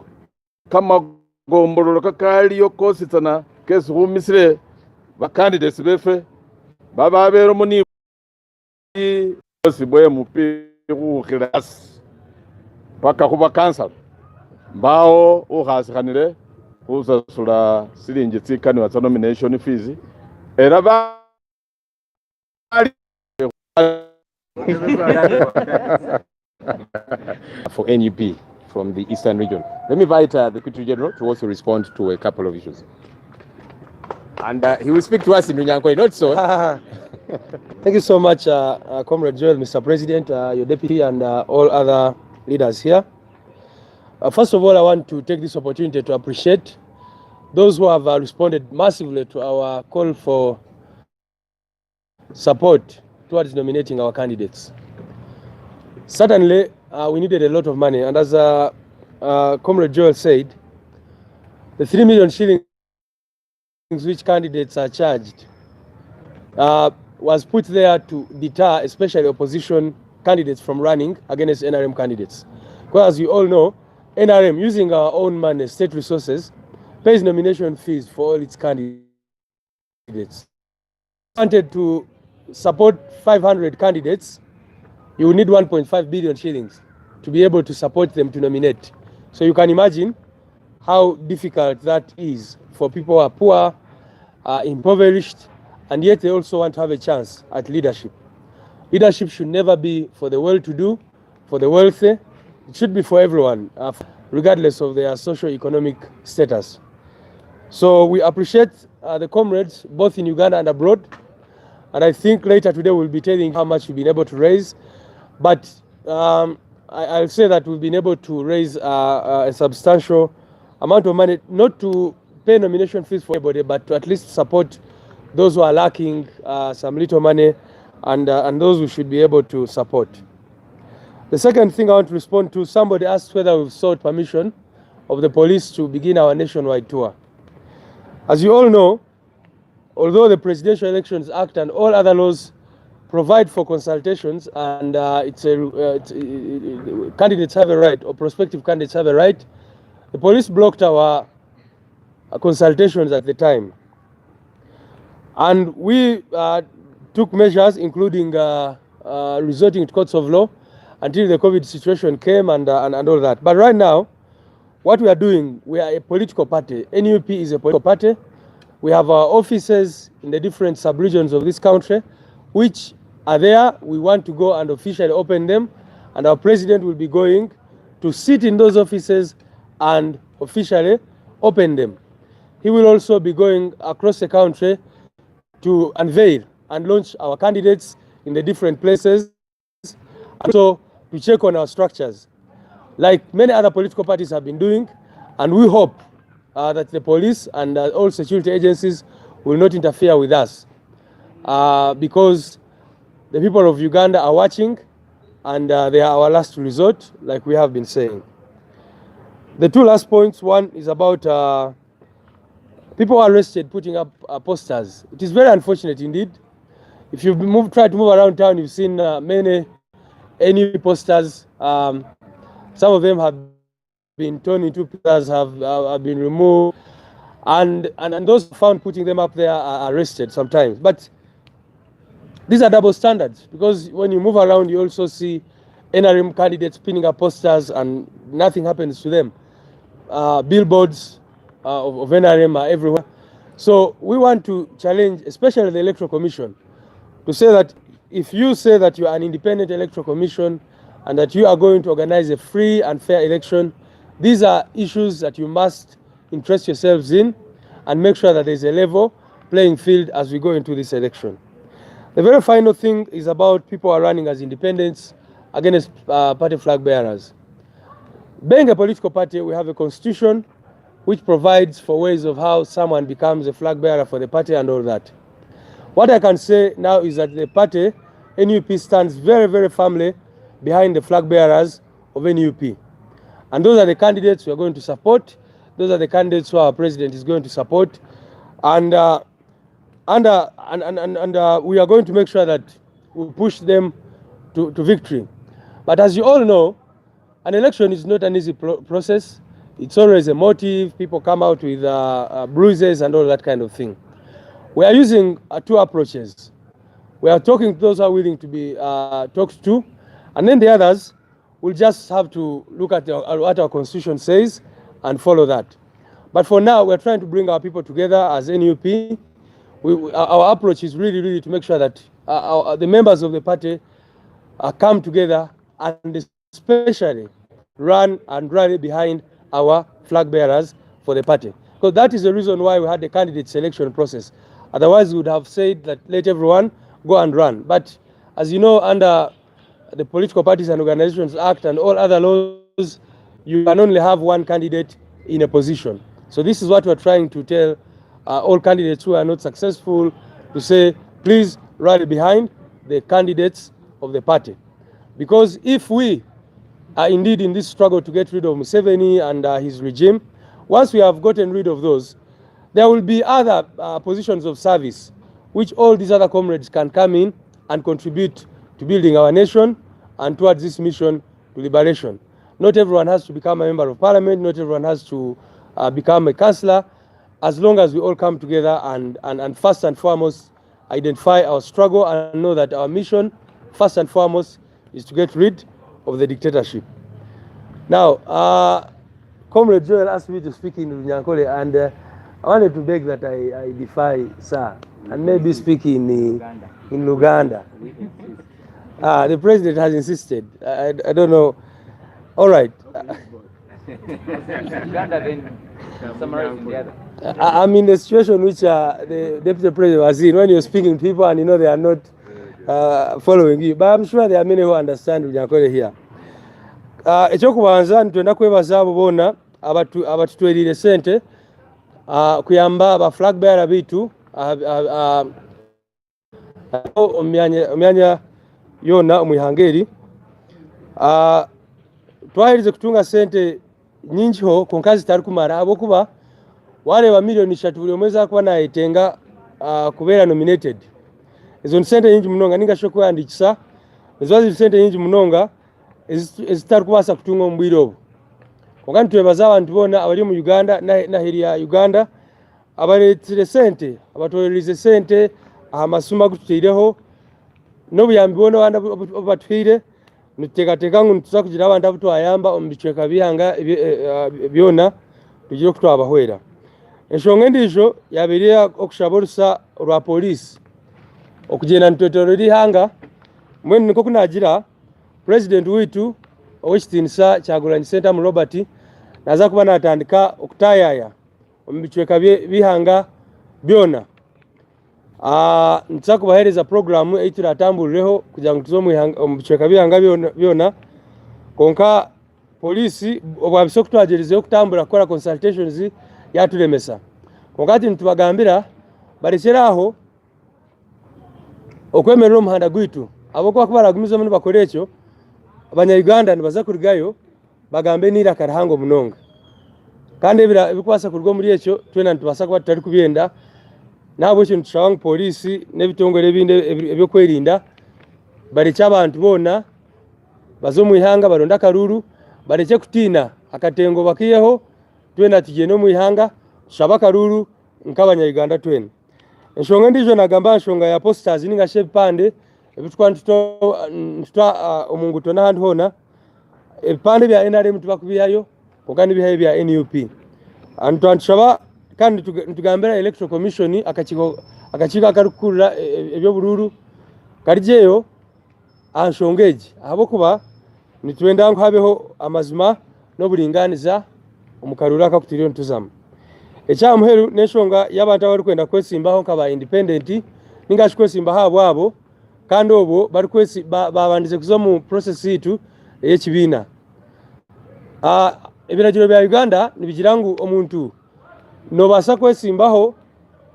kama gombololo kakaliyo kositsana kesi humisire ba candidates befe baba bero muni osibwe mupi hukhilasi paka kuba cancel mbao uhasikanile usasula silingi tsikani wa nomination fees era ba for NUP from the Eastern region. Let me invite the Secretary General to also respond to a couple of issues. and he will speak to us in Runyankore, not so. Thank you so much, Comrade Joel, Mr. President, your deputy, and all other leaders here. First of all, I want to take this opportunity to appreciate those who have responded massively to our call for support towards nominating our candidates. Certainly, we needed a lot of money, and as Comrade Joel said, the 3 million shillings which candidates are charged was put there to deter especially opposition candidates from running against NRM candidates. Because as you all know, NRM, using our own money, state resources, pays nomination fees for all its candidates. Wanted to support 500 candidates, you will need 1.5 billion shillings to be able to support them to nominate. So you can imagine how difficult that is for people who are poor, impoverished, and yet they also want to have a chance at leadership. Leadership should never be for the well-to-do, for the wealthy. It should be for everyone, regardless of their socio-economic status. So we appreciate the comrades, both in Uganda and abroad. And I think later today we'll be telling how much we've been able to raise. But I'll say that we've been able to raise a substantial amount of money, not to pay nomination fees for everybody, but to at least support those who are lacking some little money and those who should be able to support. The second thing I want to respond to, somebody asked whether we've sought permission of the police to begin our nationwide tour. As you all know, although the Presidential Elections Act and all other laws provide for consultations, and candidates have a right, or prospective candidates have a right, the police blocked our consultations at the time. And we took measures, including resorting to courts of law until the COVID situation came and all that. But right now, what we are doing, we are a political party. NUP is a political party. We have our offices in the different sub-regions of this country, which are there. We want to go and officially open them, and our president will be going to sit in those offices and officially open them. He will also be going across the country to unveil and launch our candidates in the different places, and also to check on our structures, like many other political parties have been doing. And we hope that the police and all security agencies will not interfere with us, because the people of Uganda are watching, and they are our last resort, like we have been saying. The two last points, one is about people arrested putting up posters. It is very unfortunate indeed. If you've tried to move around town, you've seen many posters. Some of them have been torn into pieces, have been removed, and those found putting them up there are arrested sometimes. But these are double standards, because when you move around, you also see NRM candidates pinning up posters and nothing happens to them. Billboards of NRM are everywhere. So we want to challenge, especially the Electoral Commission, to say that if you say that you are an independent Electoral Commission and that you are going to organize a free and fair election, these are issues that you must interest yourselves in and make sure that there's a level playing field as we go into this election. The very final thing is about people who are running as independents against party flag bearers. Being a political party, we have a constitution which provides for ways of how someone becomes a flag bearer for the party and all that. What I can say now is that the party, NUP, stands very, very firmly behind the flag bearers of NUP. And those are the candidates we are going to support. Those are the candidates who our president is going to support. And we are going to make sure that we push them to victory. But as you all know, an election is not an easy process. It's always a motive. People come out with bruises and all that kind of thing. We are using two approaches. We are talking to those who are willing to be talked to, and then the others will just have to look at what our constitution says and follow that. But for now, we're trying to bring our people together as NUP. Our approach is really to make sure that the members of the party come together and especially run and rally behind our flag bearers for the party. because that is the reason why we had the candidate selection process. Otherwise, we would have said that let everyone go and run. But as you know, under the Political Parties and Organizations Act and all other laws, you can only have one candidate in a position. So this is what we're trying to tell all candidates who are not successful, to say, please rally behind the candidates of the party. Because if we are indeed in this struggle to get rid of Museveni and his regime, once we have gotten rid of those, there will be other positions of service which all these other comrades can come in and contribute to building our nation and towards this mission to liberation. Not everyone has to become a member of parliament, not everyone has to become a councillor, as long as we all come together and first and foremost identify our struggle and know that our mission, first and foremost, is to get rid of the dictatorship. Now, Comrade Joel asked me to speak in Runyankole, and I wanted to beg that I defy Sir, and maybe speak in Luganda. The president has insisted. I don't know. All right. I'm in the situation which the deputy president was in when you're speaking to people and you know they are not following you. But I'm sure there are many who understand Runyankole here. Ekyokubanza ntwenda kwebaza abo bonna abatutwerire sente kuyamba aba flag bearer bitu omyanya yona omwihangeri twahirize kutunga sente nyingiho konka zitari kumara abokuba wareba miliyoni 3 buli omwezi akuba nayetenga kubeera nominated. Ezo sente nyingi munonga ningasho kwandikisa, ezo ziri sente nyingi munonga ezitari kubasa kutunga ombwire obwo. Konka ntwebaza abantu bonna abali mu Uganda naheri ya Uganda abaletire sente, abatwererize sente amasuma gututireho n'obuyambi bwona abandi obatwire niteekateeka ngu nituza kugira abantu abo twayamba omu bicweka bihanga byona tugire okutwabahwera. Ensonga endiijo yabeire okushaba orusa rwa polisi okugenda nitwetoroera ihanga mbwenu niko kunagira president witu ow'ekitiinisa Kyagulanyi Ssentamu Robert naza kuba natandika okutayaya omu bicweka bihanga byona. Ntuza kubahereza programu eituratambulireho kugira ngu tuze omu bicweka bihanga byona, konka polisi obwabise okutwagirizeho okutambula kukora consultations yatulemesa. Konka ati nitubagambira barekere aho okwemerera omuhanda gwitu abokuba kubaragumizamu nibakora ekyo abanyayuganda nibaza kurigayo bagambe n'iraka rihango munonga, kandi ebikubaasa kuruga omuri ekyo twena nitubasa kuba tutari kubyenda. Nabo ekyo nitushaba ngu polisi n'ebitongole ebindi ebyokwerinda bareke abantu bonna baze omu ihanga baronde akaruru, bareke kutiina akatengo bakiyeho, twena tugende omu ihanga tushaba akaruru nk'abanyayuganda twena. Ensonga endiijo nagamba ensonga ya posters ningashi ebipande ebitukuba nituta omu nguuto n'ahandi hoona, ebipande bya NRM tubakubihayo konka nibihayo bya NUP. Nitushaba kandi nitugambira electoral commission akakiiko akarikukurira ebyobururu karijeyo aha nsonga egi ahabwokuba nitwenda ngu habeho amazima n'oburinganiza omu karuru akakutiriyo nituzamu. Ekyamuheru n'ensonga y'abantu abarikwenda kwesimbaho nk'aba independent ningashi kwesimbaho abo kandi obwo babandize kuza mu process yitu ey'ekibiina. Ebiragiro bya Uganda nibigira ngu omuntu nobasa kwesimbaho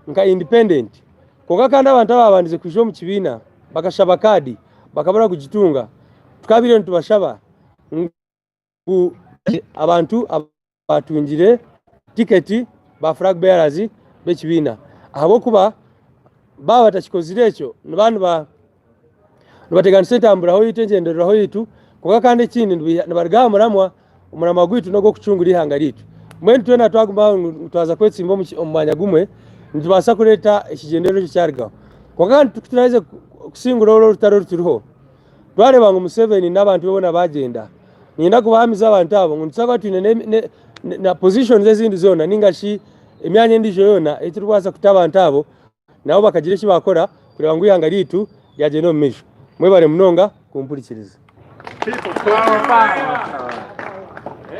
nka independent konka kandi abantu ababandize kwisha omu kibiina bakashaba kadi bakabura kugitunga, tukabire nitubashaba ngu abantu abatungire tiketi ba flag bearers b'ekibiina ahabwokuba baba batakikozire ekyo nibateganisa entamburaho yitu engendereraho yitu konka kandi ekindi nibarigaha omurama gwitu n'ogw'okucungura ihanga liitu. Mbwenu twena twaguma twaza kwetsimba omu mwanya gumwe nitubasa kureeta ekigenderero ekyo kyarigaho. Konka kandi tukiturahize okusingura olwo orutaro oruturiho twareba ngu Museveni n'abantu be boona bagenda, ninyenda kubahamiza abantu abo ngu nituza kuba twine na positions ezindi zoona ningashi emyanya endiijo yoona eturikubaasa kuta abantu abo nabo bakagira eki bakora kureba ngu ihanga liitu lyagenda omu maisho. Mwebale munonga kumpurikiriza.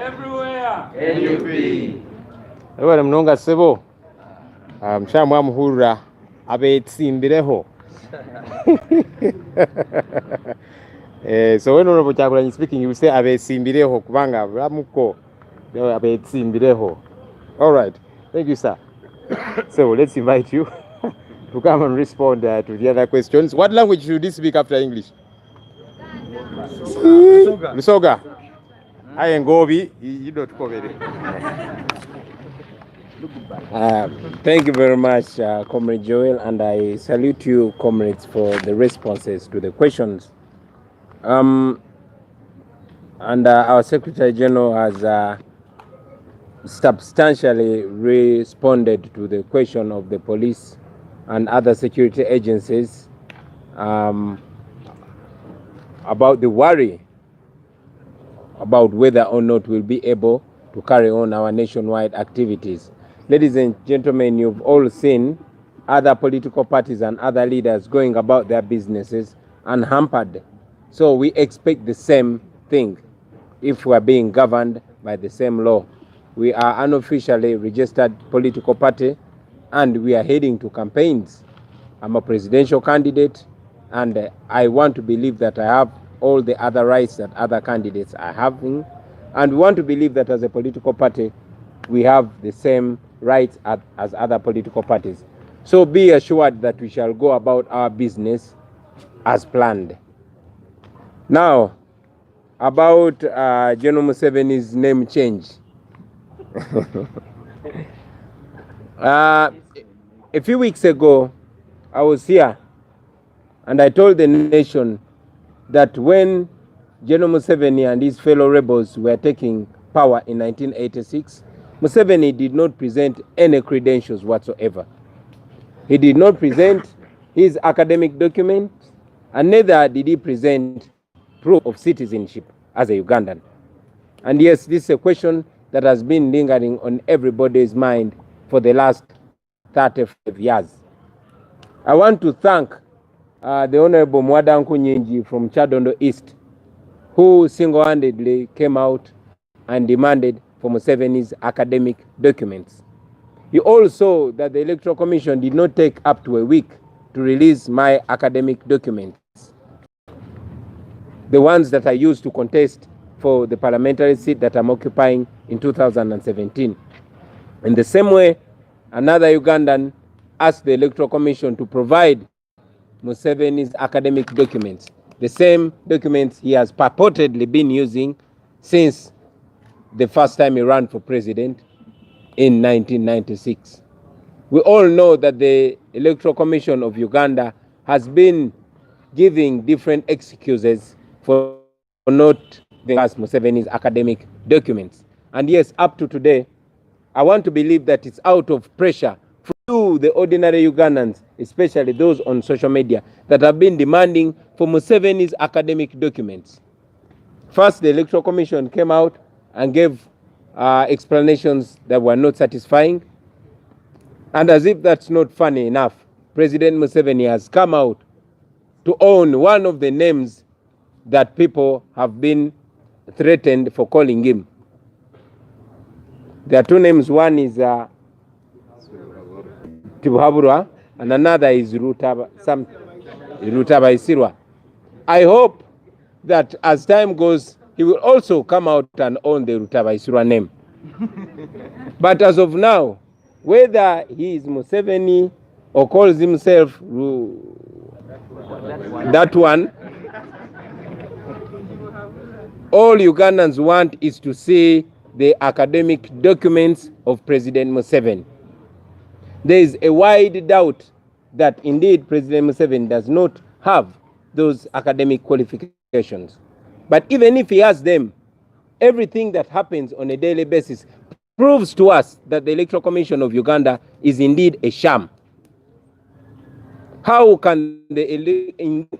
Everywhere. NUP. Bale mnonga sebo. Mshamwa muhura abetsimbireho. So when Honorable Chagulanyi is speaking, you will say abesimbireho kubanga bulamuko abesimbireho. All right. Thank you, sir. So let's invite you to come and respond to the other questions. What language should you speak after English? Lusoga. I am Gobi. You don't cover it. Thank you very much, Comrade Joel, and I salute you, comrades, for the responses to the questions. And our Secretary General has substantially responded to the question of the police and other security agencies about the worry about whether or not we'll be able to carry on our nationwide activities. Ladies and gentlemen, you've all seen other political parties and other leaders going about their businesses unhampered. So we expect the same thing if we are being governed by the same law. We are unofficially registered political party and we are heading to campaigns. I'm a presidential candidate and I want to believe that I have all the other rights that other candidates are having, and we want to believe that as a political party we have the same rights as other political parties. So be assured that we shall go about our business as planned. Now, about General Museveni's name change. A few weeks ago, I was here and I told the nation that when General Museveni and his fellow rebels were taking power in 1986, Museveni did not present any credentials whatsoever. He did not present his academic document, and neither did he present proof of citizenship as a Ugandan. And yes, this is a question that has been lingering on everybody's mind for the last 35 years. I want to thank the Honorable Mwadanku Nyingi from Chadondo East, who single-handedly came out and demanded for Museveni's academic documents. You all saw that the Electoral Commission did not take up to a week to release my academic documents, the ones that I used to contest for the parliamentary seat that I'm occupying in 2017. In the same way, another Ugandan asked the Electoral Commission to provide Museveni's academic documents, the same documents he has purportedly been using since the first time he ran for president in 1996. We all know that the Electoral Commission of Uganda has been giving different excuses for not giving us Museveni's academic documents. And yes, up to today, I want to believe that it's out of pressure for you, the ordinary Ugandans, especially those on social media, that have been demanding for Museveni's academic documents. First, the Electoral Commission came out and gave explanations that were not satisfying. And as if that's not funny enough, President Museveni has come out to own one of the names that people have been threatened for calling him. There are two names. One is Tibuhaburwa and another is Rutabaisirwa. I hope that as time goes, he will also come out and own the Rutabaisirwa name. But as of now, whether he is Museveni or calls himself that one, all Ugandans want is to see the academic documents of President Museveni. There is a wide doubt that indeed President Museveni does not have those academic qualifications. But even if he has them, everything that happens on a daily basis proves to us that the Electoral Commission of Uganda is indeed a sham. How can the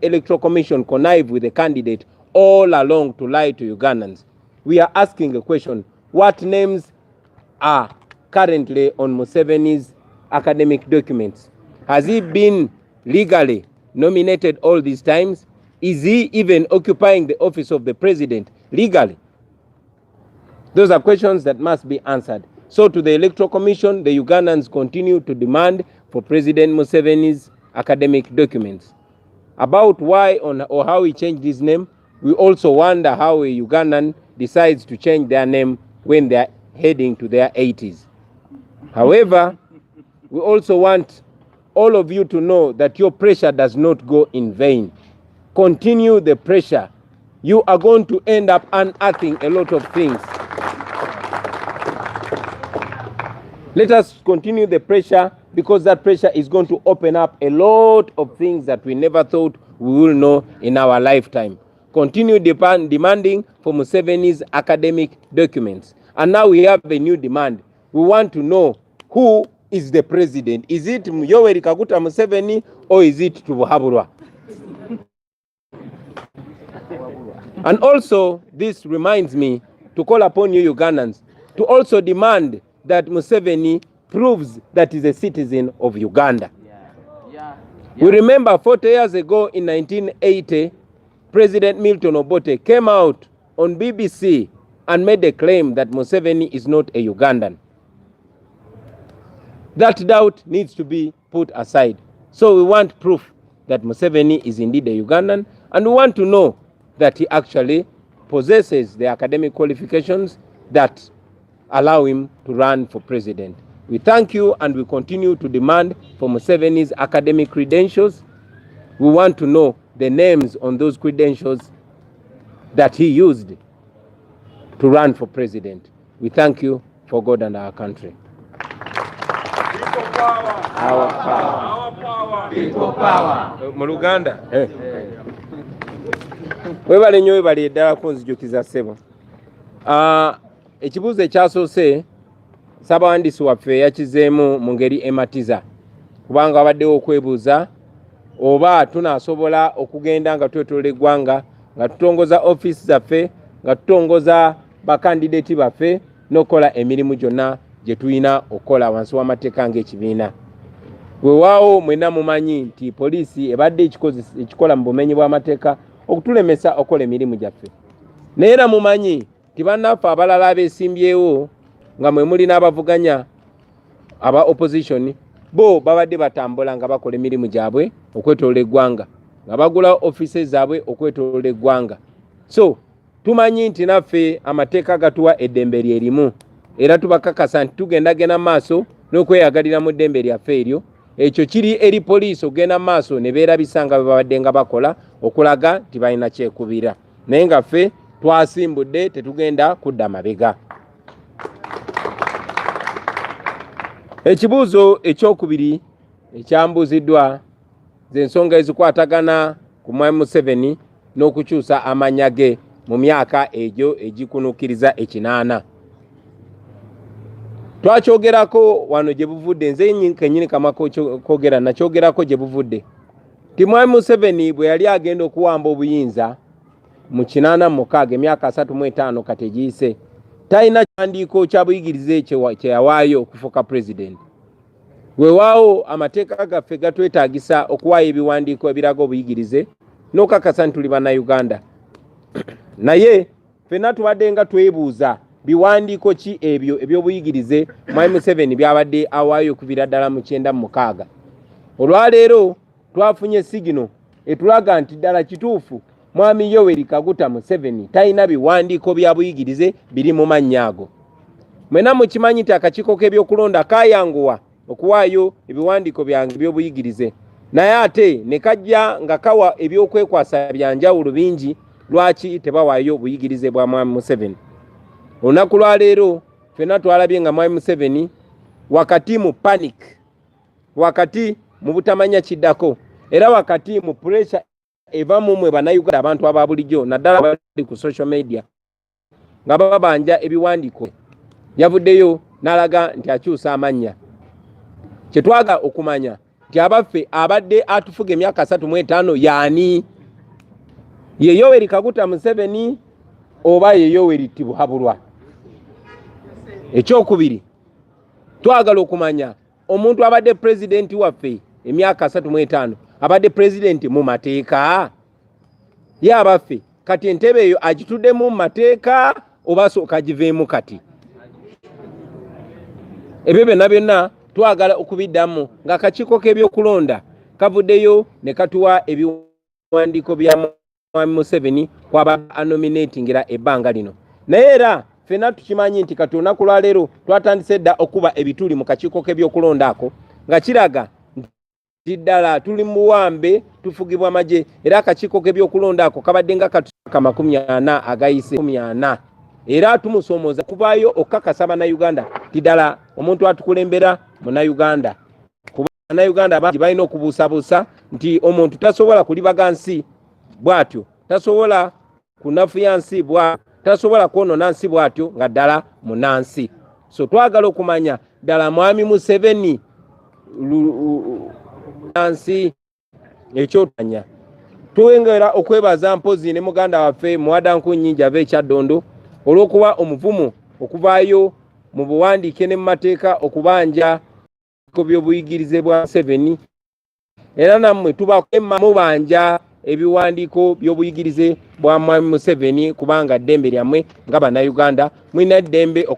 Electoral Commission connive with the candidate all along to lie to Ugandans? We are asking a question: what names are currently on Museveni's academic documents? Has he been legally nominated all these times? Is he even occupying the office of the president legally? Those are questions that must be answered. So to the Electoral Commission, the Ugandans continue to demand for President Museveni's academic documents. About why or how he changed his name, we also wonder how a Ugandan decides to change their name when they're heading to their 80s. However, we also want all of you to know that your pressure does not go in vain. Continue the pressure. You are going to end up unearthing a lot of things. Let us continue the pressure, because that pressure is going to open up a lot of things that we never thought we will know in our lifetime. Continue demanding for Museveni's academic documents. And now we have a new demand. We want to know who is the president. Is it Yoweri Kaguta Museveni or is it Tubuhaburwa? And also, this reminds me to call upon you Ugandans to also demand that Museveni proves that he's a citizen of Uganda. We remember 40 years ago in 1980, President Milton Obote came out on BBC and made a claim that Museveni is not a Ugandan. That doubt needs to be put aside. So we want proof that Museveni is indeed a Ugandan, and we want to know that he actually possesses the academic qualifications that allow him to run for president. We thank you, and we continue to demand for Museveni's academic credentials. We want to know the names on those credentials that he used to run for president. We thank you for God and our country. People power. Our power. Our power. People power. Muluganda. Webale nnyo webale eddala kunzijukiza ssebo. Ekibuuzo ekyasoose Ssaabawandiisi waffe yakizeemu mu ngeri ematiza, kubanga wabaddewo okwebuuza oba tunaasobola okugenda nga twetolola eggwanga nga tutongoza ofiisi zaffe, nga tutongoza bakandideeti baffe n'okukola emirimu gyonna gye tulina okukola wansi w'amateeka ng'ekibiina. Weewaawo mwenna mumanyi nti poliisi ebadde ekikola mu bumenyi bw'amateeka okutulemesa okukola emirimu gyaffe. Naye era mumanyi nti bannaffe abalala abeesimbyewo nga mwe muli n'abavuganya aba opposition, bo babadde batambula nga bakola emirimu gyabwe okwetolola eggwanga, nga bagula ofiisi zaabwe okwetolola eggwanga. So tumanyi nti naffe amateeka gatuwa eddembe lyerimu, era tubakakasa nti tugendagenda maaso n'okweyagalira mu ddembe lyaffe eryo. Ekyo kiri eri poliisi ogenda maaso ne beerabisa nga babadde nga bakola okulaga nti balina kyekubira, naye nga ffe twasimbudde, tetugenda kudda mabega. Ekibuuzo ekyokubiri ekyambuuziddwa z'ensonga ezikwatagana ku Mwami Museveni n'okukyusa amannya ge mu myaka egyo egikunuukiriza 8. Twakyogerako wano gye buvudde, nze kennyini kamako kwogera nakyogerako gye buvudde, ti Mwami Museveni bwe yali agenda okuwamba obuyinza mu 86 emyaka 35 kati egiyise, talina kiwandiiko kya buyigirize kye yawaayo okufuuka president. Weewaawo amateeka gaffe gatwetaagisa okuwaayo ebiwandiiko ebiraga obuyigirize n'okakasa nti tuli bannayuganda. Naye ffenna tubadde nga twebuuza biwandiiko ki ebyo eby'obuyigirize Mwami Museveni byabadde awaayo okuvira ddala mu 96. Olwaleero twafunye sigino etulaga nti ddala kituufu Mwami Yoweri Kaguta Museveni talina biwandiiko bya buyigirize biri mu mannya ago. Mwena mukimanyi nti akakiiko k'ebyokulonda kaayanguwa okuwaayo ebiwandiiko byange eby'obuyigirize, naye ate ne kajja nga kawa ebyokwekwasa bya njawulo bingi. Lwaki tebawaayo obuyigirize bwa Mwami Museveni? Olunaku lwa leero ffenna twalabye nga Mwami Museveni wakati mu panic, wakati mu butamanya kiddako, era wakati mu pressure eva mumwe bannayuganda abantu aba bulijjo naddala bali ku social media nga babanja ebiwandiiko, yavuddeyo n'alaga nti akyusa amannya. Kyetwaga okumanya nti abaffe abadde atufuga emyaka 35 yaani? Ye Yoweri Kaguta Museveni oba ye Yoweri Tibuhaburwa? Ekyokubiri, twagala okumanya omuntu abadde president waffe emyaka 35 abadde president mu mateeka? Ye abaffe kati entebe eyo agituddemu mu mateeka oba sooka giveemu kati? ebyo byonna twagala okubiddamu ng'akakiiko k'ebyokulonda kavuddeyo ne katuwa ebiwandiiko bya Mwami Museveni kwaba anominatingira ebbanga lino. Naye era ffenna tukimanyi nti kati olunaku lwa leero twatandise dda okuba ebituli mu kakiiko k'ebyokulonda ako nga kiraga nti ddala tuli mu buwambe tufugibwa amagye era akakiiko k'ebyokulonda ako kabadde nga katuka 40 agayise 40 era tumusoomooza kubaayo okukakasa Bannayuganda ti ddala omuntu atukulembera Munnayuganda kuba Bannayuganda bangi balina okubuusabuusa nti omuntu tasobola kulibaga nsi bwatyo, tasobola kunafuya nsi bwatyo, tasobola kwonona nsi bwatyo nga ddala munansi. So twagala okumanya ddala Mwami Museveni nansi ekyotanya tuwengera okwebaza mpozi ne muganda waffe Muwadanku Nnyingi ava ekyaddondo olw'okuba omuvumu okuvaayo mu buwandiike ne mu mateeka okubanja ku by'obuyigirize bwa Museveni era nammwe tubakwema mubanja ebiwandiiko by'obuyigirize bwa Mwami Museveni kubanga ddembe lyammwe nga Bannayuganda mwina ddembe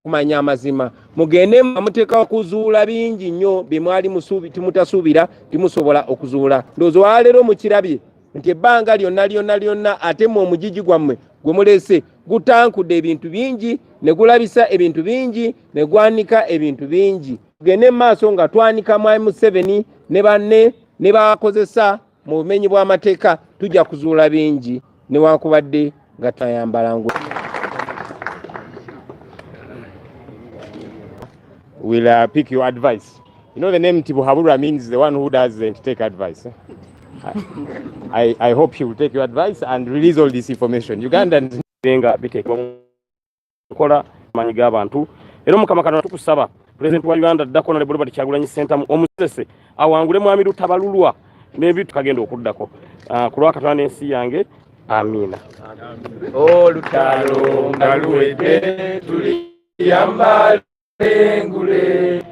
okumanya amazima mugende amuteeka okuzuula bingi nnyo bye mwali timutasuubira timusobola okuzuula. Ndowooza waleero mukirabye nti ebbanga lyonna ate mu omugigi gwammwe gwe muleese gutankudde ebintu bingi ne gulabisa ebintu bingi ne gwanika ebintu bingi. Tugende mu maaso nga twanika Mwami Museveni ne banne ne bakozesa mu bumenyi bw'amateeka tujja kuzuula bingi newankubadde nga tayambala ngu. Will pick your advice. You know the name Tibuhaburwa means the one who doesn't take advice. I hope he will take your advice and release all this information. Ugandans benga bitekwa kola manyi g'abantu era Mukama Katonda tukusaba President wa Uganda ddako na Robert Kyagulanyi Center omusese awangule Mwami Lutabalulwa n'ebintu kagenda okuddako ku lwa Katonda n'ensi yange amina. Olutalo nga luwedde tuliyambale ngule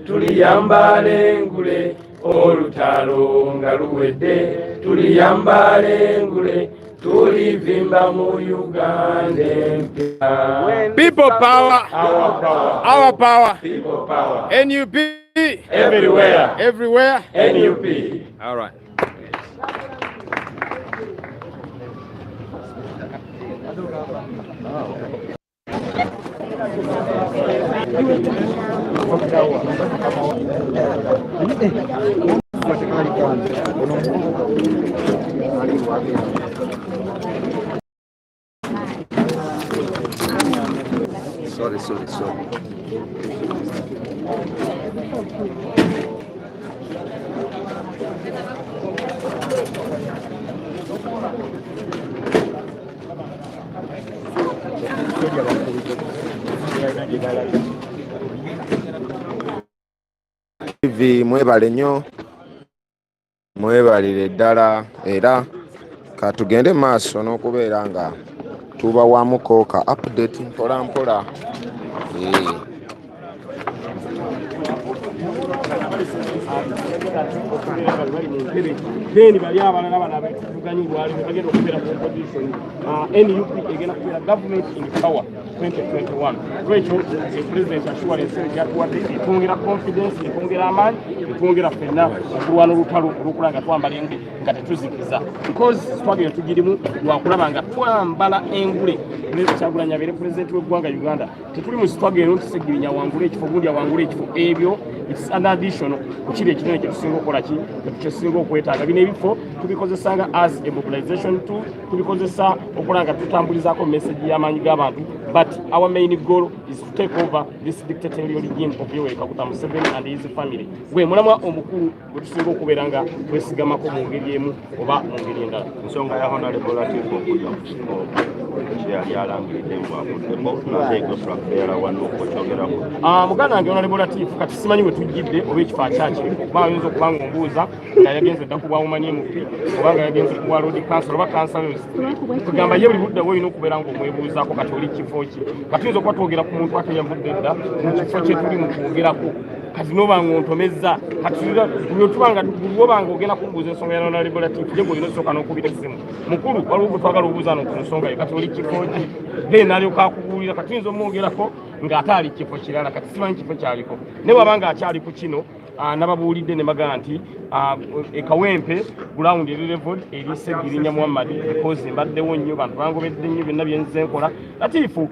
tuliyambale ngule olutalo nga luwedde tuliyambale ngule tulivimba mu Uganda. people power, our power, People power. NUP Everywhere. NUP. All right. Sorry. Mwebale nnyo mwebalire ddala era katugende maaso n'okubeera nga tubawamuko ka update mpola mpola. Then bali abalala bana baganye gwali bagenda okubeera ku position NUP egenda kubeera government in power 2021. Rachel the president assurance yatuwadde etwongera confidence etwongera amaanyi etwongera ffenna okulwana olutalo olwokulanga twambala engule nga tetuzikiza because twagenda tugirimu lwakulaba nga twambala engule. Kyagulanyi abeere president w'eggwanga Uganda tetuli mu twagenda ntusegirinya wangula ekifo gundi awangula ekifo ebyo it's an additional kukiri ekinene kyetusinga okukola ki kyetusinga okwetaaga. Bino ebifo tubikozesanga as a mobilization tool, tubikozesa okulanga tutambulizaako message y'amaanyi g'abantu, but our main goal is to take over this dictatorial regime of Yoweri Kaguta Museveni and his family. Gwe mulamwa omukulu gwe tusinga okubeera nga twesigamako mu ngeri emu oba mu ngeri endala. Ensonga ya honorable Latif okujja kyeyali alangiride mwabuddeko nateeka twakeera wano okwokyogeramu. Muganda wange honorable Latif kati simanyi we tujjidde oba ekifo akyaki kuba ayinza okuba nga ombuuza nga yagenze dda ku bwawumanyi MP oba nga yagenze ku bwa road council oba councilors. Tugamba ye buli budde olina okubeera ng'omwebuuzaako kati oli kifo ki. Kati tuyinza okuba twogera ku muntu ate yavudde dda mu kifo kye tuli mu kwogerako kati nobanga ontomezza kati tubanga bwobanga ogenda kumbuuza ensonga ya honorable je golina osooka n'okubira essimu mukulu waliwo gwe twagala obuuza no ku nsonga yo kati oli kifooki then alyoka akubuulira kati yinza omwogerako ng'ate ali kifo kirala kati simanyi kifo kyaliko ne bwabanga akyali ku kino nababuulidde ne bagaa nti ekawempe ground level eri Segirinya Muhammad because mbaddewo nnyo bantu bangobedde nnyo byonna byenzize nkola latifu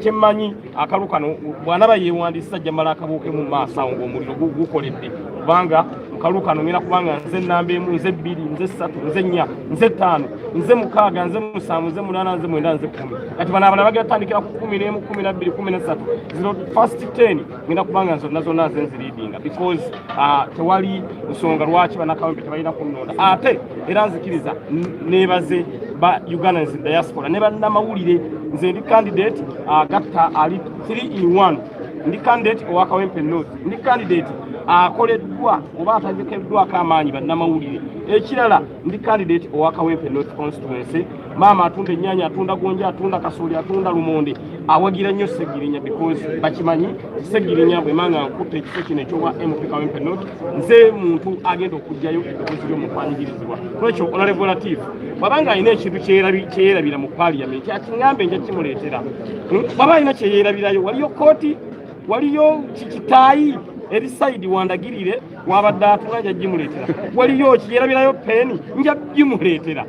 kyemmanyi akalu kano bw'anaba yeewandiisa ajja mala akabuuke mu maaso awo ng'omuliro gukoledde kubanga mukalu kano ngenda kubanga nze nnamba emu nze bbiri nze ssatu nze nnya nze ttaano nze mukaaga nze musanvu nze munaana nze mwenda nze kkumi kati bano abala bagenda tandikira ku 11 12 13 first 10 ngenda kubanga nzonna zonna nze nziriidinga because tewali nsonga lwaki banakawempe tebalina kunnonda ate era nzikiriza nebaze ba Ugandans diaspora ne bannamawulire nze ndi candidate gatta ali 3 in 1 ndi candidate owakawempe north ndi candidate akoleddwa oba atagekeddwako amaanyi bannamawulire ekirala ndi candidate owakawempe north constituency maama atunda ennyaanya atunda gonja atunda kasooli atunda lumonde awagira nnyo Segirinya because bakimanyi Segirinya bwemanga nkutte ekifo kino ekyowa MP Kawempe North nze muntu agenda okujjayo eddoboozi ly'omukwanyigirizibwa lwekyo honorable Latif bwabanga alina ekintu kyeyerabira mu parliament akiŋŋambe nja kimuleetera bwaba alina kyeyerabirayo waliyo kooti waliyo kikitaayi eri side wandagirire wabadde atula nja gimuleetera waliyo kiyerabirayo peni nja gimuleetera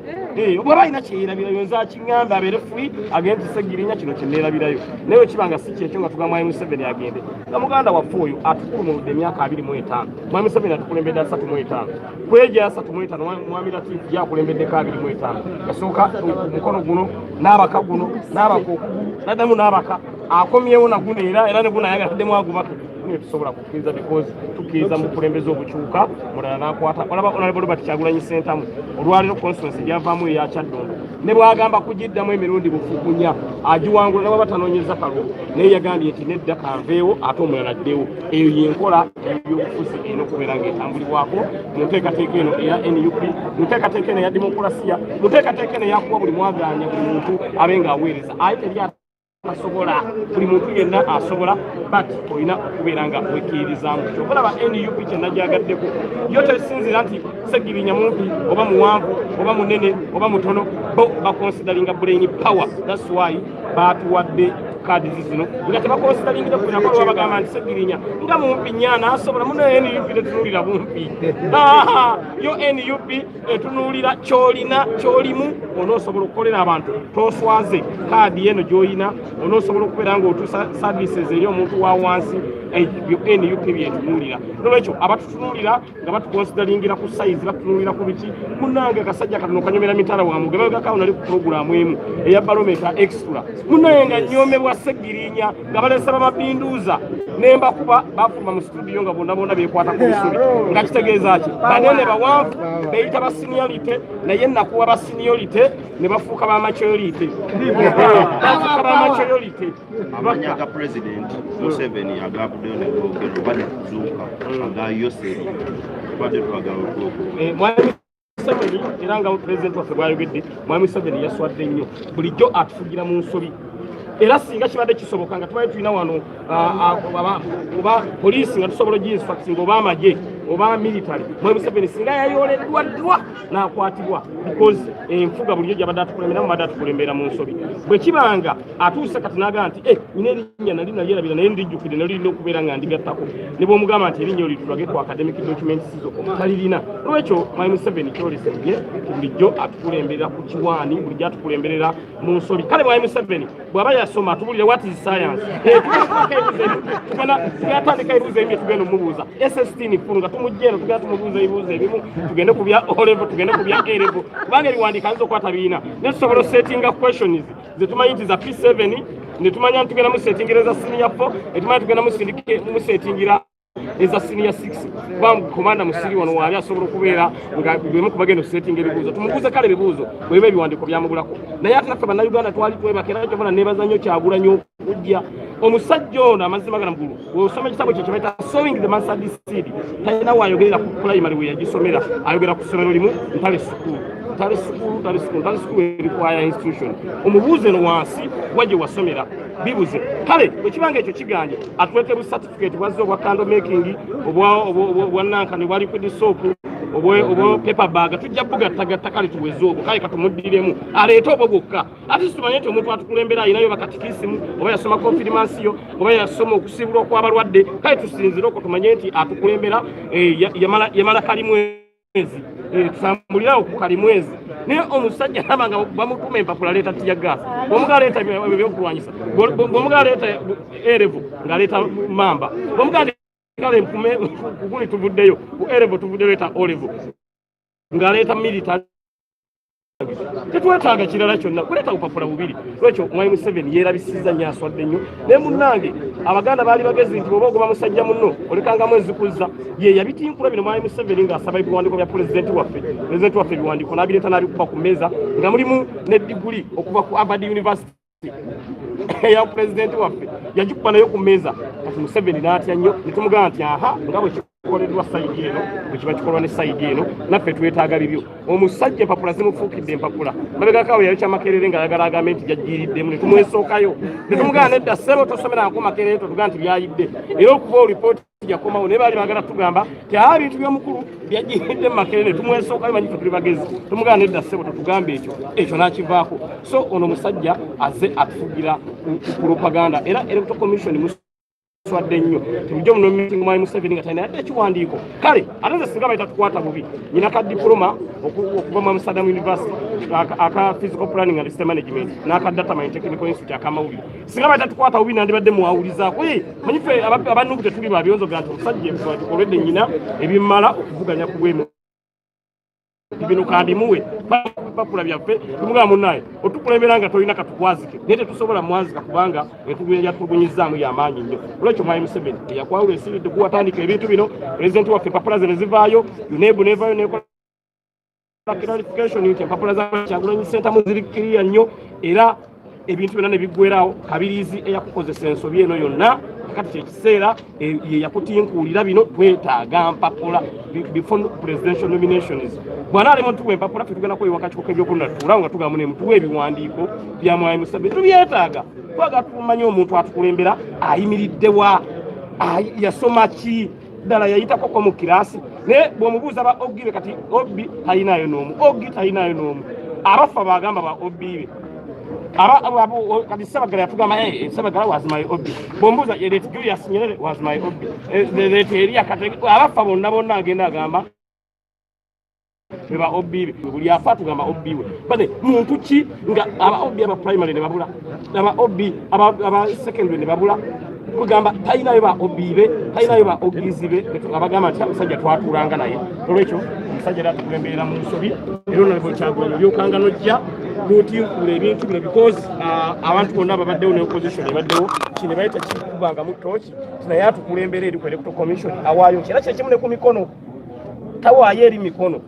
bwaba alina kyeyerabirayo nze akiŋŋambe abeere free agende Segirinya kino kyeneerabirayo naye kibanga si kyekyo nga tugamba mwami Museveni agende nga muganda waffe oyo atukulumuludde emyaka 25 mwami Museveni atukulembedde 35 kweja 35 mwami Latif yakulembeddeko 25 yasooka mukono guno n'abaka guno n'abaka okugulu naddamu n'abaka akomyewo naguno era ne guno ayagaladdemu agubaka tusobola kukkiriza because tukkiriza mu kulembeza obukyuka mulala nakwata olaba honorable Robert Kyagulanyi Ssentamu olwaliro constituency gyavaamu eya Kyaddondo ne bwagamba kugiddamu emirundi bufukunya agiwangula ne bwaba tanoonyeza kalulu naye yagambye nti nedda kanveewo ate omulala addewo eyo yenkola ebyobufuzi erina okubeera ng'etambulibwako mu nteekateeka eno eya NUP mu nteekateeka eno eya demokulasiya mu nteekateeka eno eyakuwa buli mwagaanya buli muntu abe ng'aweereza aye teri asobola buli muntu yenna asobola but olina okubeera nga wekkiririzaamu kyokulaba NUP kyenajagaddeko yo tesinzira nti Segirinya mumpi oba muwanvu oba munene oba mutono bo bakonsidaringa brain power that's why batuwadde kadi zino nga tebakonsidaringire kunakola bagamba nti Segirinya nga mumpi nnyana asobola muno NUP tetunulira bumpi yo NUP etunulira kyolina kyolimu onoosobola okukolera abantu toswaze kadi eno gy'olina onoosobola okubeera ng'otuusa services eri omuntu wa wansi ebyo NUP byetunulira nolwekyo abatutunulira nga batukonsidaringira ku sayizi batutunulira ku biki munange akasajja katono kanyomera mitala wamu gebagakawo nali ku puroguramu emu eya balometa extra munaye nga nnyomebwa Segirinya nga balesa bamapinduuza nemba kuba bafuma mu studio nga bonna bonna beekwata ku bisubi nga kitegeeza ki banene bawanvu beyita ba seniority naye nakuwa ba seniority ne bafuuka ba maturity bafuuka ba maturity amanya ga president Museveni agabudde ne kogero bali kuzuuka aga Yoseri bade twagala okwo Museveni era nga president waffe bwayogedde mwami Museveni yaswadde nnyo bulijjo atufugira mu nsobi era singa kibadde kisoboka nga tubali tulina wano oba poliisi nga tusobola oginstructing oba amagye oba military mwami Museveni singa yayoleddwaddwa n'akwatibwa because enfuga bulijjo gyabadde atukulemberamu badde atukulembera mu nsobi bwe kibanga atuuse kati n'agamba nti nyina erinnya nali nalyerabira naye ndijjukire nalirina okubeera nga ndigattako ne bw'omugamba nti erinnya olitulage ku academic documents zo talirina olwekyo mwami Museveni kyolesebye bulijjo atukulemberera ku kiwaani bulijjo atukulemberera mu nsobi kale mwami Museveni bw'aba yasoma atubulire what is science tugatandika ebibuuzo ebimu tugenda omubuuza SS fulu nga tumugjeeno tugenda tumubuuza ebibuuzo ebimu tugende ku bya O-level tugende ku bya A-level kubanga ebiwandiika nzo okwata biina ne tusobola settinga questions ze tumanyi nti za P7 ne tumanya ntugenda mu settingira za senior 4 etumanya tugenda mu settingira eza senior 6 kubanga komanda musiri wano wali asobola okubeera nga bwemu kubagenda okusettinga ebibuuzo tumubuuze kale ebibuuzo bweba ebiwandiiko byamugulako naye ate naffe bannayuganda twali twebakera kyofana neebaza nnyo Kyagulanyi okujja omusajja ono amazima gana mugulu osoma ekitabo kye kibaita sowing the mansard seed talina waayogerera ku primary we yagisomera ayogera ku ssomero limu ntale sukulu require institution omubuuze no wansi waje wasomera bibuze kale ekibanga ekyo kiganje atweke bu certificate wazzo obwa candle making obwa nankani wali ku disopu obwo paper bag tujja bugattagatta kale tuweze obwo kale katumuddiremu aleeta obwo bwokka ate tumanye nti omuntu atukulembera ayinayo bakatikisimu oba yasoma konfirimansiyo oba yasoma okusibulwa okw'abalwadde kale tusinzire okwo tumanye nti atukulembera yamala kalimwezi tusambulirawo ku kalimwezi naye omusajja naba nga bamutuma empapula aleeta tiyagasi bwomuga aleeta ebyokulwanyisa bwomuga aleeta erevu ng'aleeta mamba bwomuga kale mpume kuguli tuvuddeyo ku erevu tuvuddeyo leeta olevu ng'aleeta military tetwetaaga kirala kyonna kuleeta bupapula bubiri lwekyo mwami Museveni yeerabisizza nnyo aswadde nnyo naye munnange abaganda baali bagezi nti bw'oba ogoba musajja munno olekanga mwezi kuzza ye yabitinkula bino mwami Museveni ng'asaba ebiwandiiko bya pulezidenti waffe ebiwandiiko n'abireeta n'abikuba ku mmeeza nga mulimu ne diguli okuva ku Harvard University eya pulezidenti waffe yagikuba nayo ku mmeeza kati Museveni n'atya nnyo ne tumugamba nti aha nga bwe kikoleddwa sayidi eno bwe kiba kikolwa ne sayidi eno naffe twetaaga bibyo omusajja empapula zimufuukidde empapula mabegakawo yali kyamakerere ng'ayagala agambe nti gyajjiriddemu ne tumwesookayo ne tumugamba nedda ssebo tosomerako makerere totugaa nti byayidde era okuva olipooti yakomawo naye baali baagala tugamba ti ebintu by'omukulu byajjiridde mu makerere ne tumwesookayo manyi fe tuli bagezi tumugamba nedda ssebo totugambe ekyo n'akivaako so ono musajja azze atufugira propaganda era electoral commission swadde nnyo tujjo muno meeting mwami Museveni nga talina yadde ekiwandiiko kale ate nze singa bayita tukwata bubi nyina ka diploma okuva mu Amsterdam University aka physical planning and system management n'aka data mine technical institute akamawulire singa bayita tukwata bubi nandibadde muwawulizaako manyi ffe abannugu tetuli babiyonzo ga nti omusajja tukoledde nyina ebimala okuvuganya ku bwemu bino kandimuwe papula byaffe tumugamba munnaye otukulembera nga tolina katukwazike naye tetusobola mwazika kubanga yatulugunyizzaamu y'amaanyi nnyo olwekyo mwami Museveni eyakwawula esiridde kuwatandika ebintu bino pulezidenti waffe empapula ze ne zivaayo unebu nevayo nekola clarification nti empapula za Kyagulanyi Center ziri kiriya nnyo era ebintu byonna ne biggwerawo kabiriizi eyakukozesa ensobi eno yonna kati kyekiseera ye yakutinkuulira bino twetaaga mpapula before presidential nominations bw'anaalema tuwa empapula tugenda kwewa kakiko k'ebyokulonda tuulaawo nga tugamu ne mutuwa ebiwandiiko bya mwami Museveni tubyetaaga twaga tumanye omuntu atukulembera ayimiriddewa yasoma ki ddala yayitako mu kiraasi naye bw'omubuuza ba ogibe kati obi talinayo n'omu ogi talinayo n'omu abafa bagamba ba obibe kati Ssebaggala yatugamba Ssebaggala was my obi bw'ombuuza Leti Julius Nyerere was my obi Leti Elia Katege abafa bonna agenda agamba beba obi buli afa tugamba obi we bane muntu ki nga aba obi aba primary ne babula aba obi aba secondary ne babula kugamba talinayo ba obibe talinayo ba ogizibe abagamba nti omusajja twatuulanga naye olwekyo omusajja era tukulemberera mu nsobi era onalebo Kyagulanyi byokanga nojja n'otinkula ebintu bino because abantu bonna babaddewo ne opposition ebaddewo kino bayita kikubanga mu tooki naye atukulembera eri ku electoral commission awaayo era kyekimu ne ku mikono tawaayo eri mikono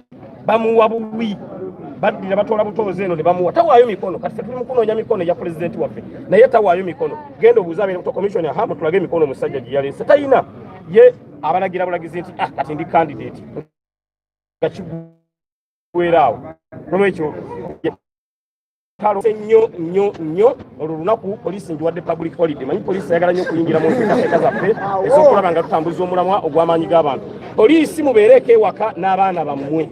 bamuwa buwi baddira batoola butoozi eno ne bamuwa tawaayo mikono kati tuli mukunoonya mikono ya pulezidenti waffe naye tawaayo mikono genda obuuza electoral commission ahambo tulage emikono omusajja gye yaleese talina ye abalagira bulagizi nti kati ndi candidate nga kigweraawo olwekyo nnyo olunaku poliisi njiwadde public holiday manyi poliisi ayagala nnyo okuyingira mu nteekateeka zaffe ez'okulaba nga tutambuza omulamwa ogw'amaanyi g'abantu poliisi mubeereko ewaka n'abaana bammwe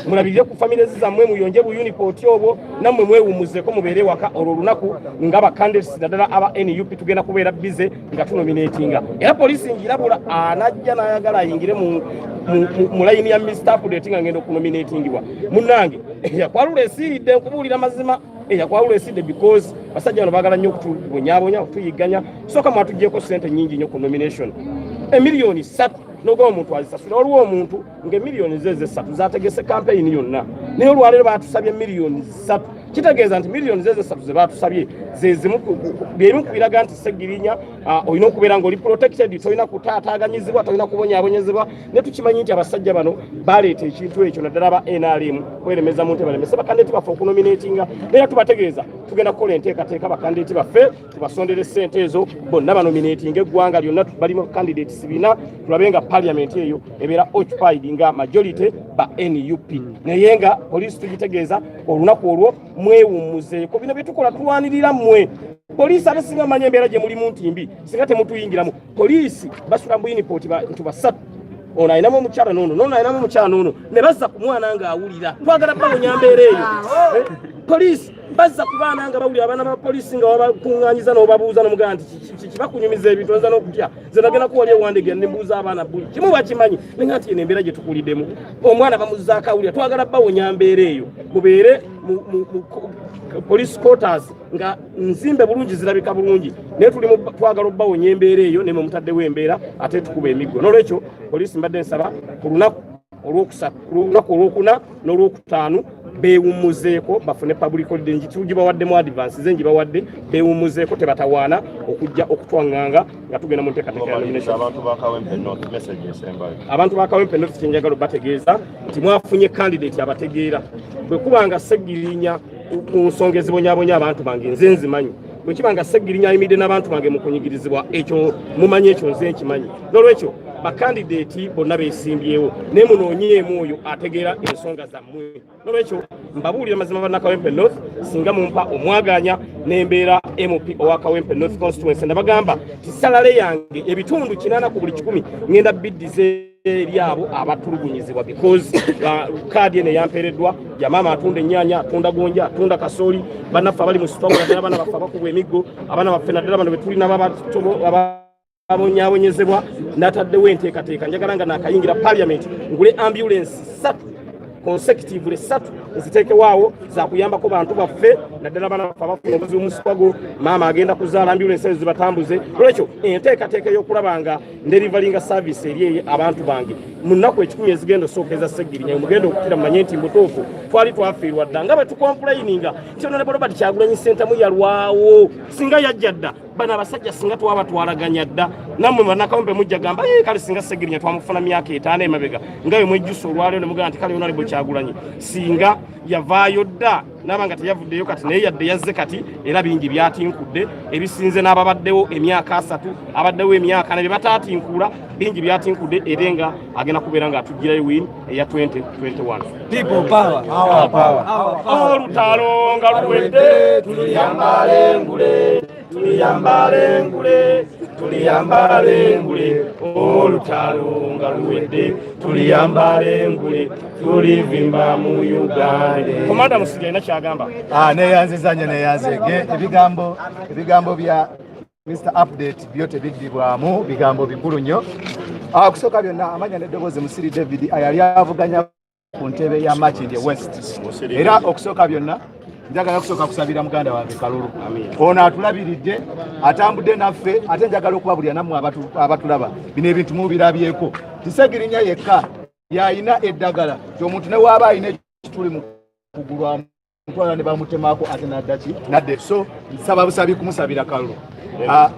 mulabirire ku famire zammwe muyonje buyunipooti obwo nammwe mwewumuzzeko mubeere ewaka olwo olunaku nga bakandidates naddala aba NUP tugenda kubeera bize nga tunominatinga era poliisi njirabula anajja n'ayagala ayingire mu layini ya Mr. Update nga ngenda okunominatingibwa munnange yakwalula esiiridde nkubuulira mazima eyakwawula esidde because basajja bano baagala nnyo okutubonyaabonya okutuyiganya sooka mwatuggyeko ssente nnyingi nnyo ku nomination emiliyoni 3 n'ogaba omuntu azisasula waliwo omuntu ng'emiliyoni ze 3 zategese kampeyini yonna naye olwaleero baatusabye miliyoni 3 kitegeeza nti miliyoni ze 3 ze baatusabye zezimu byemu kubiraga nti Ssegirinya olina okubeera ng'oli protected tolina kutaataaganyizibwa tolina kubonyaabonyezebwa ne tukimanyi nti abasajja bano baleeta ekintu ekyo naddala aba NRM kweremeza mu ntebe balemese bakandidati baffe okunominatinga naye tubategeeza tugenda kukola enteekateeka bakandidati baffe tubasondere ssente ezo bonna banominatinga eggwanga lyonna balimu candidates 4 tulabe nga parliament eyo ebeera occupied nga majority ba NUP naye nga poliisi tugitegeeza olunaku olwo mwewummuzeeko bino bye tukola tulwanirira mmwe Poliisi abasinga manya embeera gye mulimu ntimbi singa temutuyingiramu. Poliisi basula mu unipoti bantu basatu. Ono ayinamu omukyala n'ono ayinamu omukyala n'ono ne bazza ku mwana ng'awulira. Twagala bawonya mbeera eyo. Poliisi bazza ku baana nga bawulira abaana ba poliisi nga wabakuŋŋaanyiza n'obabuuza n'omugamba nti kibakunyumiza ebintu oyinza n'okutya nze nagenda kuwali ewandege ne mbuuza abaana buli kimu bakimanyi naye nga nti eno embeera gye tukuliddemu omwana bamuzzaako awulira. Twagala bawonya mbeera eyo mubeere mu police quarters nga nzimbe bulungi zirabika bulungi naye tulimu twagala obbawonya embeera eyo ne mutaddewo embeera ate tukuba emiggo. N'olwekyo poliisi mbadde nsaba ku lunaku olwokuna n'olwokutaano beewummuzeeko bafune public holiday tugibawaddemu advance ze ngibawadde beewummuzeeko tebatawaana okujja okutwaŋŋanga nga tugenda mu nteekateeka ya nomination. Abantu ba Kawempe North kyenjagala bategeeza nti mwafunye candidate abategeera bwe kubanga Seggirinya ku nsonga ezibonyaabonya abantu bange nze nzimanyi bwe kibanga Seggirinya ayimiridde n'abantu bange mu kunyigirizibwa ekyo mumanyi ekyo nze nkimanyi. N'olwekyo bakandidate bonna beesimbyewo naye munoonyeemu oyo ategeera ensonga zammwe. N'olwekyo mbabuulira mazima banna Kawempe North singa mumpa omwaganya n'embeera MP owa Kawempe North constituency nabagamba tisalale yange ebitundu 80 ku buli 10 ngenda biddize eri abo abatulugunyizibwa because kaadi eno eyampeereddwa ya maama atunda ennyaanya atunda gonja atunda kasooli bannaffe abali mu sitwago naddala abaana baffe abakubwa emiggo abaana baffe naddala bano be tulina abonyabonyezebwa n'ataddewo enteekateeka njagala nga naakayingira parliament ngule ambulance 3 consecutively 3 ziteekewaawo zakuyambako bantu baffe naddala abaana baffe abafuna obuzibu mu sitwago maama agenda kuzaala ambulance ezo zibatambuze. Olwekyo enteekateeka ey'okulaba nga nderivalinga service eri abantu bange mu nnaku 10 ezigenda osookeeza Seggirinya mugenda okukira mumanye nti mutuufu twali twafiirwa dda nga bwe tukomplayininga nti Honorable Robert Kyagulanyi Ssentamu yalwawo singa yajja dda bano abasajja singa twabatwalaganya dda nammwe bannakawempe mujja gamba kale singa Seggirinya twamufuna myaka 5 emabega nga bwe mwejjusa olwaleero ne mugamba nti kale Honorable Kyagulanyi singa yavaayo dda nabanga teyavuddeyo kati naye yadde yazze kati era bingi byatinkudde ebisinze n'ababaddewo emyaka 3 abaddewo emyaka 4 batatinkula bingi byatinkudde era nga agenda kubeera nga atugirayo win eya 2021. People power, our power, our power. Olutalo nga luwedde tuliyambale ngule tuliyambale ngule tuliyambale ngule olutalo nga luwedde tuliyambale ngule tulivimba mu Uganda. Komanda Musige ina kyagamba. Neyanzizanye neyanzege ebigambo bya Mr. Update byote biddibwamu bigambo bikulu nnyo. Kusooka byonna amanya n'eddoboozi Musiri David ayali avuganya ku ntebe ya Makindye West. Era okusooka byonna njagala kusooka kusabira muganda wange Kalulu. Ono atulabiridde atambudde naffe ate njagala okubabulira nammwe abatulaba bino ebintu mubirabyeko. Seggirinya yekka yayina eddagala omuntu ne waaba ayina ekituli mu kugulwa mutwala ne bamutemako ate nadde so nsaba busabi kumusabira Kalulu.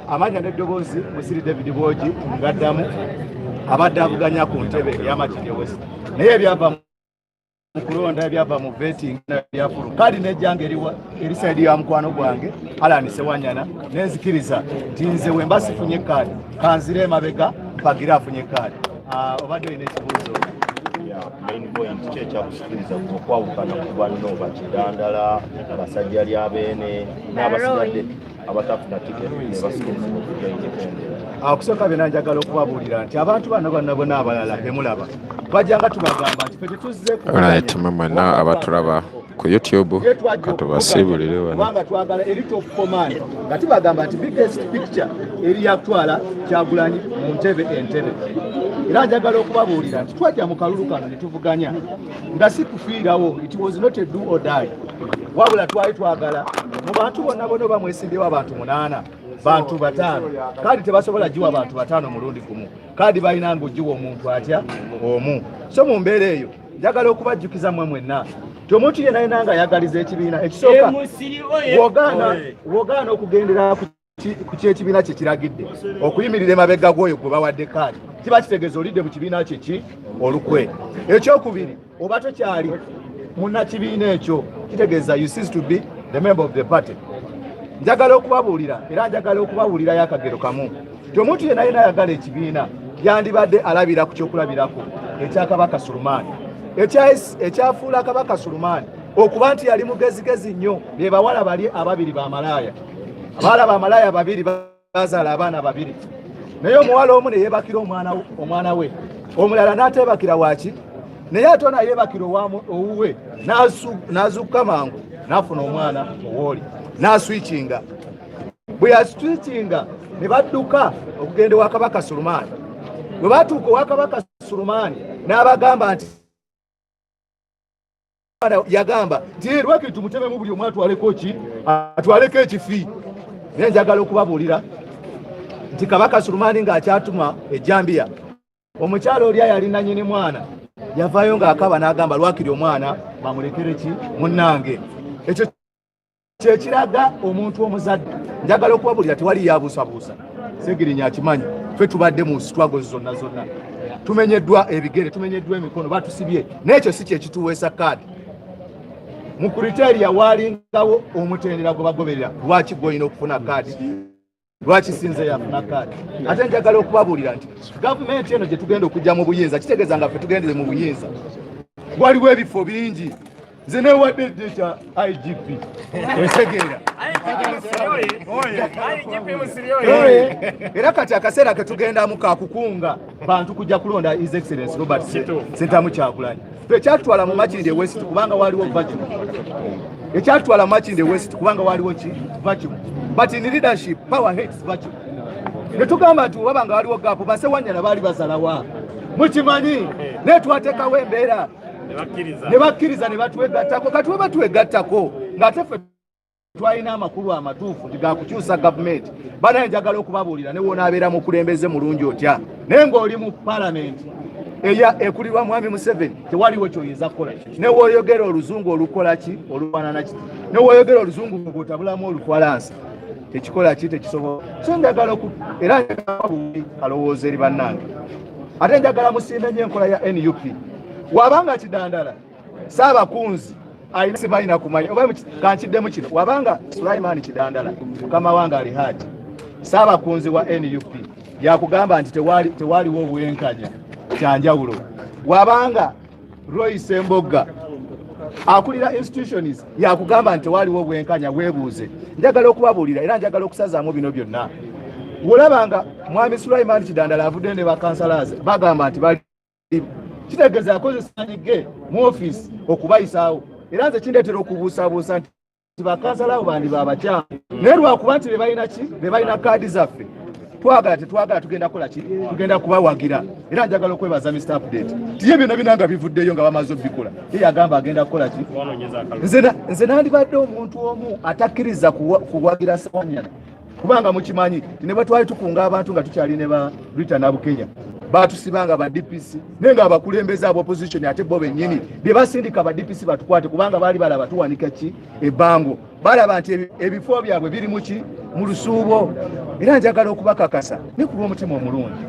Amanya n'eddoboozi Musiri David Bwogi ngaddamu abadde avuganya ku ntebe eya Makindye West naye ebyava mu kulonda ebyava mu vetting byafulu kadi nejjanga eri saidi ya mukwano gwange Alan Sewanyana nenzikiriza nti nze we mbasifunye kadi kanzire emabega mpagira afunye kadi. Obadde olina ekibuuzo? Main point kyekyakusikiriza okwawukana ku banno bakidandala abasajja lyabene n'abasigadde abatafuna tiketi ne basikiriza okujja independent. Kusooka byonna njagala okubabuulira nti abantu bano bonna abalala bemulaba bajjanga tubagamba nti fe tetuzze mwena abatulaba ku YouTube katubasiibulire wano kubanga twagala elite of command nga tibagamba nti biggest picture eri yakutwala Kyagulanyi mu ntebe entebe. Era njagala okubabuulira nti twajja mu kalulu kano ne tuvuganya nga si kufiirawo it was not a do or die wabula twali twagala mu bantu bonna oba mwesimbyewo abantu 8 bantu 5 kadi tebasobola giwa abantu 5 mulundi gumu kadi balina ng'ogiwa omuntu atya omu. So mu mbeera eyo njagala okubajjukiza mmwe mwenna ti omuntu yenna nga ayagaliza ekibiina ekisooka wogaana okugendera ku kyekibiina kye kiragidde okuyimirira emabega g'oyo gwe bawadde kaadi kiba kitegeeza olidde mu kibiina kye ki olukwe. Ekyokubiri oba tokyali munnakibiina ekyo kitegeeza you cease to be the member of the party. Njagala okubabuulira era njagala okubabuulirayo akagero kamu ti omuntu yenna ayagala ekibiina yandibadde alabira ku kyokulabirako ekya Kabaka Sulemaani ekyafuula Kabaka Sulemaani okuba nti yali mugezigezi nnyo be bawala bali ababiri bamalaaya Abala bamalaya babiri bazaala abaana babiri. Naye omuwala omu ne yeebakira omwana we. Omulala n'ateebakira waaki. Naye ate ono yeebakira owuwe n'azuukuka mangu n'afuna omwana owooli n'aswitchinga. Bwe yaswitchinga ne badduka okugenda ewa Kabaka Sulemaani. Bwe baatuuka ewa Kabaka Sulemaani n'abagamba nti yagamba nti lwaki tumutememu buli omu atwaleko ekifi. Naye njagala okubabuulira nti Kabaka Sulemaani ng'akyatuma ejjambiya, omukyalo oli ayalina nnyini mwana yavaayo ng'akaba n'agamba lwakiri omwana bamulekere ki munnange. Ekyo kyekiraga omuntu omuzadde. Njagala okubabuulira tewali yabuusabuusa. Segirinya akimanyi ffe tubadde mu struggle zonna. Tumenyeddwa ebigere, tumenyeddwa emikono, batusibye. N'ekyo si kye kituweesa kaadi. Mu kriteria waalingawo omutendera gwe bagoberera. Lwaki gw'olina okufuna kaadi? Lwaki sinze yafuna kaadi? Ate njagala okubabuulira nti gavumenti eno gye tugenda okujja mu buyinza, kitegeeza nga ffe tugendere mu buyinza. Waliwo ebifo bingi. Nze neewadde kya IGP. Otegeera. Era kati akaseera ke tugendamu kakukunga bantu kujja kulonda His Excellency Robert Ssentamu Kyagulanyi. Ffe ekyatutwala mu Makindye West kubanga waliwo vacuum. Ekyatutwala mu Makindye West kubanga waliwo ki vacuum. But in leadership, power hates vacuum. Ne tugamba nti wabanga waliwo gaapu basewanyana baali bazalawa. Mukimanyi ne twateekawo embeera ne bakkiriza ne batwegattako. Kati we batwegattako ng'ate ffe twalina amakulu amatuufu nti gakukyusa gavumenti. Banaye njagala okubabuulira ne wonaabeera mu kulembeze mulungi otya. Naye ng'oli mu palamenti ekulirwa Mwami Museveni tewaliwo kyoyinza kukola. Ne wooyogera oluzungu olukola ki olufaanana kiti. Ne wooyogera oluzungu ng'otabulamu olufalansa tekikola ki tekisobola. So njagala era alowooza eri bannange. Ate njagala musiime nnyo enkola ya NUP. Wabanga Kidandala Ssaabakunzi alina sibalina kumanya oba kankiddemu kino. Wabanga Sulaiman Kidandala mukama wange ali Haji Ssaabakunzi wa NUP yakugamba nti tewaliwo obwenkanya kyanjawulo. Wabanga Roy Sembogga akulira institutions yakugamba nti tewaliwo obwenkanya weebuuze. Njagala okubabuulira era njagala okusazaamu bino byonna. Wolabanga Mwami Sulaiman Kidandala avudde ne bakansalaze bagamba nti bali kitegeeza akozesa nyige mu office okubayisaawo. Era nze kindeetera okubuusaabuusa nti bakansalawo bandi babakyamu. Naye lwakuba nti bebalina kaadi zaffe tetwagala tugenda kukola ki tugenda kubawagira. Era njagala okwebaza Mr. Update tiye byonna binanga bivuddeyo nga bamaze obikola. Ye yagamba agenda kukola ki. Nze nandibadde omuntu omu atakkiriza kuwagira Sewanyana kubanga mukimanyi ne bwe twali tukunga abantu nga tukyali ne ba Rita Nabukenya batusibanga ba DPC nenga abakulembeza abo opposition ate bo bennyini bye basindika ba DPC batukwate kubanga baali balaba tuwanika ki ebango balaba nti ebifo byabwe biri mu lusuubo. Era njagala okubakakasa ne ku lw'omutima omulungi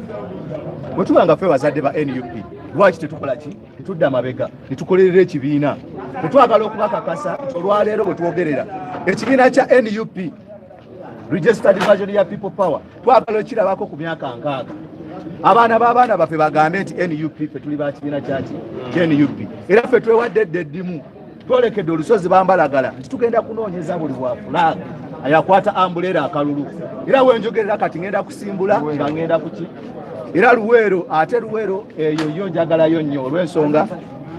bwe tubanga ffe bazadde ba NUP lwaki tetukola ki tetudda mabega ne tukolerera ekibiina. Bwe twagala okubakakasa olwaleero bwe twogerera ekibiina kya NUP Registered Version ya People Power twagala okirabako ku myaka 6. Abaana b'abaana baffe bagambe nti NUP ffe tuli ba kibiina kyaki NUP. Era ffe twewadde eddimu twolekedde olusozi bambalagala nti tugenda kunoonyeza buli wa flag ayakwata ambulera akalulu. Era wenjogerera kati ngenda kusimbula nga ngenda kuki. Era Luweero ate Luweero eyo yo njagalayo nnyo olw'ensonga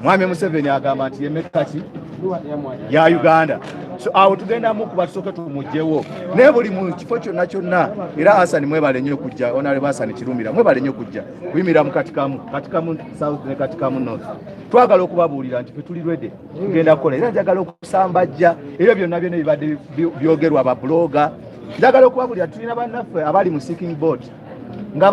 Mwami Museveni agamba nti yemeka ki ya Uganda. So awo tugenda mukuba tusooke tumugyewo naye buli mu kifo kyonna. Era Hassan mwebale nnyo okujja. Honorable Hassan Kirumira mwebale nnyo okujja kuyimira mu katikamu South ne katikamu North. Twagala okubabuulira nti tuli ready tugenda kukola. Era njagala okusambajja ebyo byonna bibadde byogerwa aba blogger. Njagala okubabuulira tulina bannaffe abali mu seeking board nga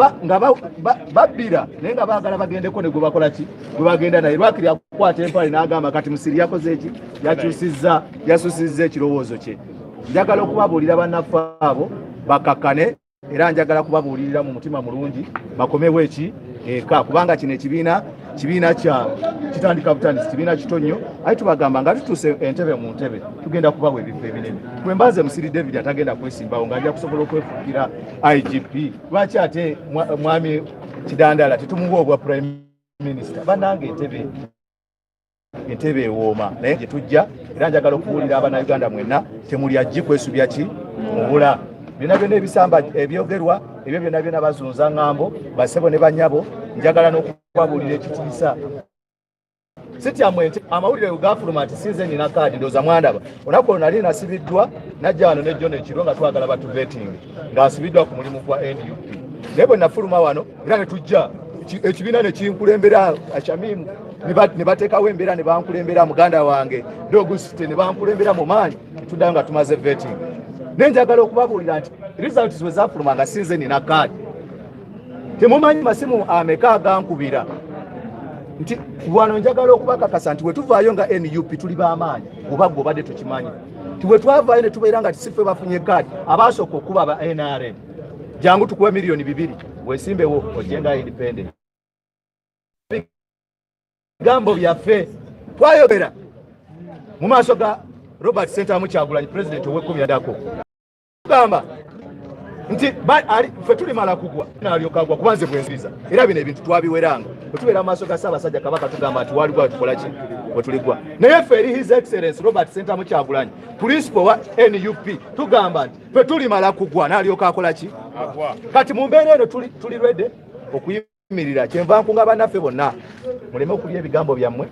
babbira naye nga baagala bagendeko ne gwe bakola ki gwe bagenda naye. Lwakiri akukwata empale n'agamba kati Musiri yakoze eki yasusizza ekirowoozo kye. Njagala okubabuulira bannaffe abo bakakkane. Era njagala kubabuulirira mu mutima mulungi bakomewo eki eka kubanga kino ekibiina kya kitandika butandisi kibiina kito nnyo. Aye tubagamba nga tutuuse entebe mu ntebe tugenda kubawa ebifo ebinene. Twembaze Musiri David atagenda kwesimbawo ng'ajja kusobola okwefukira IGP. Lwaki ate Mwami Kidandala tetumuwa obwa Prime Minister? Bannange entebe ewooma naye gye tujja. Era njagala okubuulira Abannayuganda mwenna temuli ajji kwesubya ki mubula byonna byonna ebisamba ebyogerwa ebyo byonna byonna bazunza ŋŋambo basebo ne banyabo njagala n'okubabuulira ekitiisa sityammwe nti amawulire gafuluma nti sinze nina kaadi ndowooza mwandaba olunaku olwo nali nasibiddwa najja wano ne John ekiro nga twagala batuveting ng'asibiddwa ku mulimu gwa NUP naye bwe nafuluma wano era ne tujja ekibiina ne kinkulembera Shamimu ne bateekawo embeera ne bankulembera muganda wange Augusite ne bankulembera mu maanyi tuddayo nga tumaze vetting naye njagala okubabuulira nti results bwe zafuluma nga sinze nina kaadi temumanyi masimu ameka agankubira nti wano njagala okubakakasa nti wetuvaayo nga NUP tuli b'amaanyi oba gwe obadde tukimanyi nti wetwavaayo ne tubeera nga tisife bafunye kaadi abaasooka okuba ba NRM jangu tukuwe miliyoni 2 weesimbewo ojenga independent bigambo byaffe twayogera mu maaso ga Robert Sentamu Kyagulanyi president ow'ekkumyadako tugamba nti ffe tulimala kugwa nalyokagwa kubanze bwenziriza era bino ebintu twabiweranga bwetubeera mu maaso ga Ssaabasajja Kabaka tugamba nti waligwa tukola ki bwe tuligwa naye ffe eri His Excellency Robert Sentamu Kyagulanyi principal wa NUP tugamba nti ffe tulimala kugwa nalyoka akola ki kati mu mbeera eno tuli ready okuyimirira kyenva nkunga bannaffe bonna muleme okulya ebigambo byammwe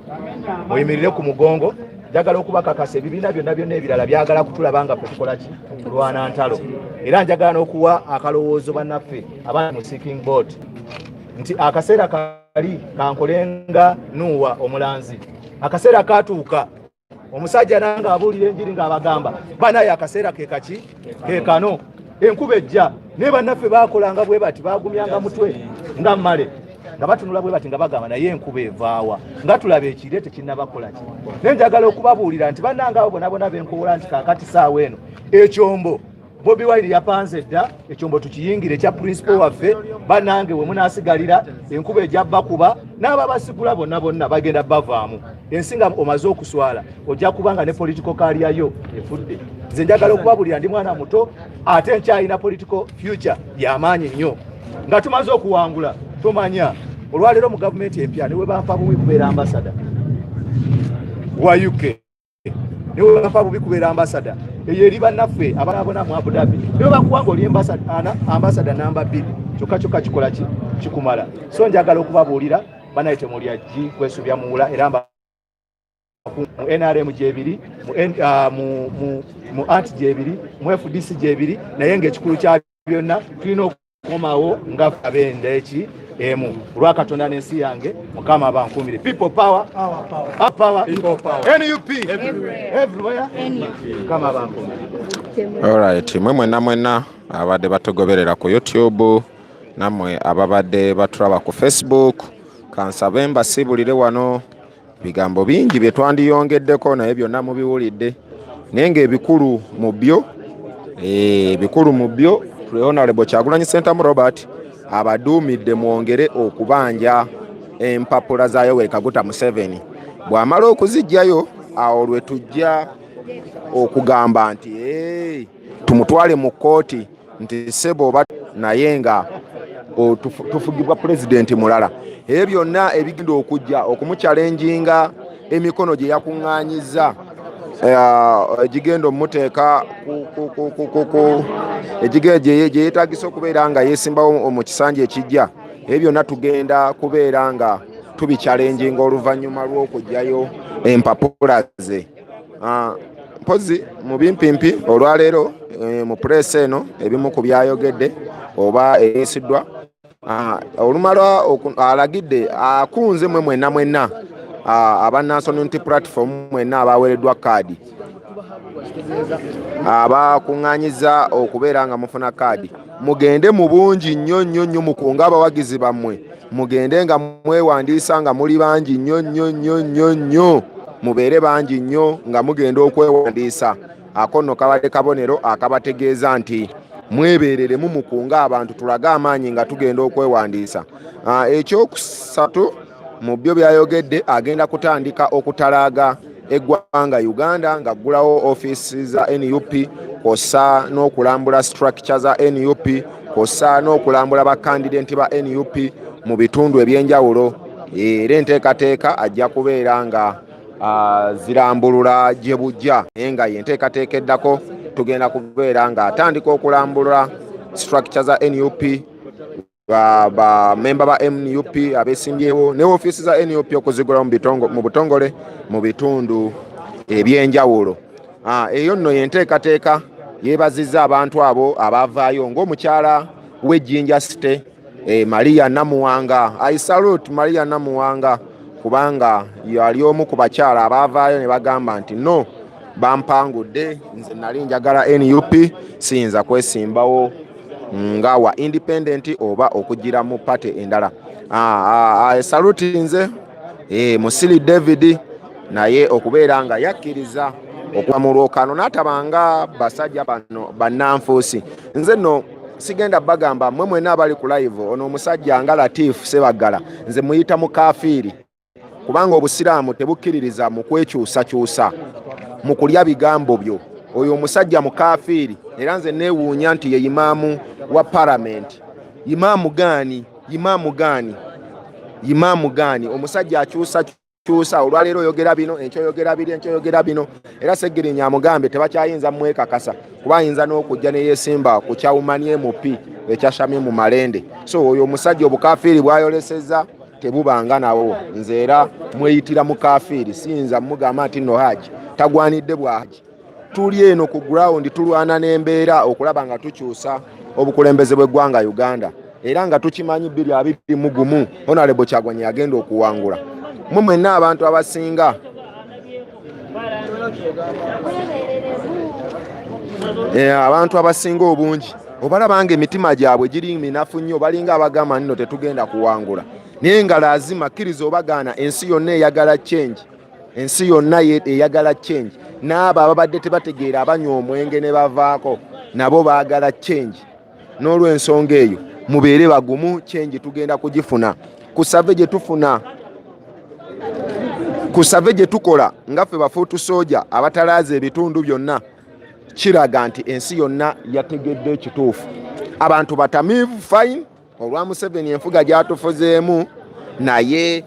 muyimirire ku mugongo njagala okubakakasa ebibiina byonna byonna ebirala byagala kutulaba nga tukola ki tulwana ntalo era njagala n'okuwa akalowoozo bannaffe abali mu seeking board nti akaseera kali kankolenga Nuwa omulanzi akaseera katuuka omusajja nanga abuulira enjiri ng'abagamba banaye akaseera kekaki kekano enkuba ejja naye bannaffe baakolanga bwe bati baagumyanga mutwe nga mmale nga batunula bwe bati nga bagamba naye enkuba evaawa nga tulaba ekire tekinnabakola ki naye njagala okubabuulira nti bannangaabo bonabona benkoola nti kaakati saawa eno ekyombo Bobi Wine yapanze dda ekyombo tukiyingire ekya principal waffe bannange we munaasigalira enkuba ejja bakuba n'ababasigula bonna bagenda bavaamu ensinga omaze okuswala ojja kubanga ne political career yo efudde nze njagala okubabuulira ndi mwana muto ate nkyalina political future y'amaanyi nnyo nga tumaze okuwangula tomanya olwaleero mu gavumenti empya ne we bampa bubi kubeera ambasada wa UK ne we bampa bubi kubeera ambasada eyo eri bannaffe abalabona mu Abu Dhabi ne we bakuwanga oli ambasada namba 2 kyokka kikola ki kikumala so njagala okubabuulira banayite mulya G kwesubya muwula era mu NRM gyebiri mu ANT gyebiri mu FDC gyebiri naye ng'ekikulu kya byonna tulina okukomawo nga abendeki emu olwa Katonda n'ensi yange Mukama abankumire people power power NUP everywhere Mukama abankumire. Alright, mwe mwenna abadde batugoberera ku YouTube namwe ababadde batulaba ku Facebook kansabe mbasibulire wano bigambo bingi bye twandiyongeddeko naye byonna mubiwulidde naye ng'ebikulu mu byo Honorable Kyagulanyi Sentamu Robert abaduumidde mwongere okubanja empapula za Yoweri Kaguta Museveni bw'amala okuzijjayo awo lwe tujja okugamba nti tumutwale mu kkooti nti sebo oba naye nga tufugibwa pulezidenti mulala ebyo byonna ebigenda okujja okumuchallenginga emikono gye yakuŋŋaanyiza egigenda omuteeka gye yeetagisa okubeera nga yeesimbawo mu kisanja ekijja ebyo byonna tugenda kubeera nga tubichallenginga oluvannyuma lw'okujjayo empapula ze mpozi mu bimpimpi olwaleero mu press eno ebimu ku byayogedde oba eyeesiddwa olumala alagidde akunze mwenna aba National Unity Platform mwenna abaweereddwa kaadi abakuŋŋaanyiza okubeera nga mufuna kaadi mugende mu bungi nnyo mukunga abawagizi bammwe mugende nga mwewandiisa nga muli bangi nnyo mubeere bangi nnyo nga mugenda okwewandiisa ako nno kabadde kabonero akabategeeza nti mwebeereremu mukunga abantu tulage amaanyi nga tugenda okwewandiisa. Ekyokusatu mu byo byayogedde agenda kutandika okutalaaga eggwanga Uganda ng'aggulawo ofiisi za NUP kw'ossa n'okulambula structure za NUP kw'ossa n'okulambula bakandidenti ba NUP mu bitundu ebyenjawulo era enteekateeka ajja kubeera nga zirambulula gye bujja naye nga yenteekateeka eddako tugenda kubeera nga atandika okulambulula structure za NUP, bamemba ba NUP abesimbyewo ne ofiisi za NUP okuzigula mu butongole mu bitundu ebyenjawulo. Eyo nno yenteekateeka yeebazizza abantu abo abavaayo ng'omukyala w'Ejjinja City, Maria Namuwanga. I salute Maria Namuwanga kubanga yali omu ku bakyala abavaayo ne bagamba nti no bampangudde, nze nali njagala NUP, siyinza kwesimbawo nga wa independent oba okugira mu party endala. Salute nze Musili David naye okubeera nga yakkiriza okuva mu lwokaano n'atabanga basajja bano bannanfuusi. Nze nno sigenda bagamba mmwe mwenna abali ku live ono omusajja nga Latif Sebagala nze muyita mu kafiiri kubanga obusiraamu tebukkiririza mu kwekyusakyusa mu kulya bigambo byo. Oyo omusajja mu kafiiri era nze neewuunya nti ye imaamu wa parliament. Imaamu gaani omusajja akyusa olwaleero oyogera bino enkyo oyogera biri enkyo oyogera bino era Segirinya amugambe tebakyayinza mwekakasa kuba ayinza n'okujja ne yeesimba ku kyawumanye MP ekyashami mu Malende. So oyo omusajja obukafiiri bwayolesezza tebubanga nawo. Nze era mweyitira mu kafiiri siyinza mugamba nti no Haji tagwanidde bwaji. Tuli eno ku ground tulwana n'embeera okulaba nga tukyusa obukulembeze bw'eggwanga Uganda era nga tukimanyi 2021 Honorable Kyagulanyi agenda okuwangula. Mmwe mwenna abantu abasinga abantu abasinga obungi obalabanga emitima gyabwe giri minafu nnyo, balinga abagamba nno tetugenda kuwangula naye nga lazima kkiriza obagaana. Ensi yonna eyagala change, ensi yonna eyagala change. N'abo ababadde tebategeera abanywa omwenge ne bavaako nabo baagala change. N'olw'ensonga eyo mubeere bagumu, change tugenda kugifuna. Kusave gye tufuna, kusave gye tukola nga ffe bafuutu soja abatalaaza ebitundu byonna kiraga nti ensi yonna yategedde ekituufu. Abantu batamiivu fine olwa Museveni enfuga gyatufuzeemu naye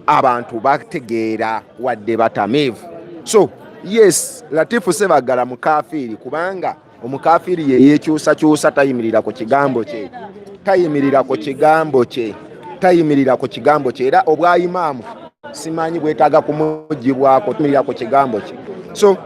abantu bategeera wadde batamiivu. So yes, Latifu Sebagala mukafiiri kubanga omukafiiri ye yeekyusakyusa tayimirira ku kigambo kye, tayimirira ku kigambo kye era obwa imaamu simanyi bwetaaga kumugibwako, tayimirira ku kigambo kye. So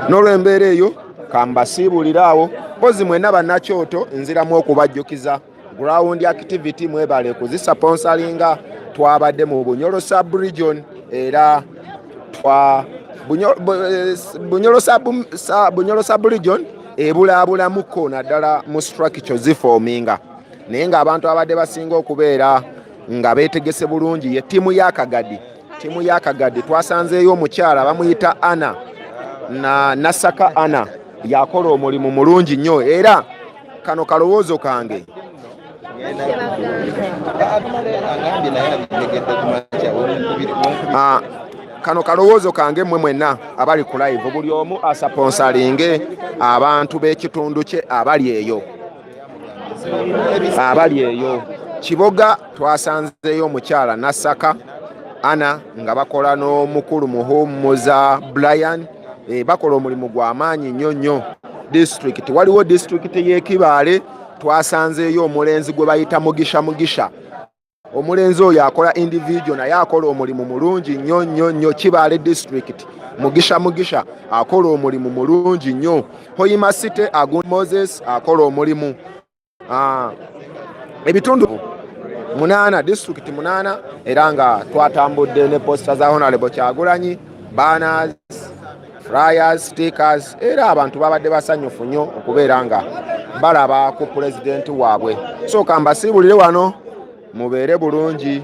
n'olw'embeera eyo kambasiibuliraawo mpozi mwenna bannakyoto nziramu okubajjukiza ground activity mwebale kuzisponsoringa. Twabadde mu Bunyoro sub-region era Bunyoro sub-region ebulaabulamuko naddala mu structure zifoominga naye ng'abantu abadde basinga okubeera nga beetegese bulungi ye ttiimu ya Kagadi. Twasanzeeyo omukyala bamuyita Ana na Nasaka Ana yakola omulimu mulungi nnyo era kano kalowoozo kange mmwe mwenna abali ku live buli omu asponsoringe abantu b'ekitundu kye abali eyo. Kiboga twasanzeeyo omukyala Nasaka Ana nga bakola n'omukulu muhumuza Brian, bakola omulimu gw'amaanyi nnyo. District waliwo district y'e Kibaale twasanzeeyo omulenzi gwe bayita Mugisha. Omulenzi oyo akola individual naye akola omulimu mulungi nnyo. Kibaale district Mugisha akola omulimu mulungi nnyo. Hoima City Agun Moses akola omulimu. Ebitundu 8 district 8 era nga twatambudde ne posta za Honorable Kyagulanyi, banners, flyers, stickers era abantu babadde basanyufu nnyo okubeera nga balaba ku pulezidenti waabwe. So kambasiibulire wano mubeere bulungi,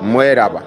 mweraba.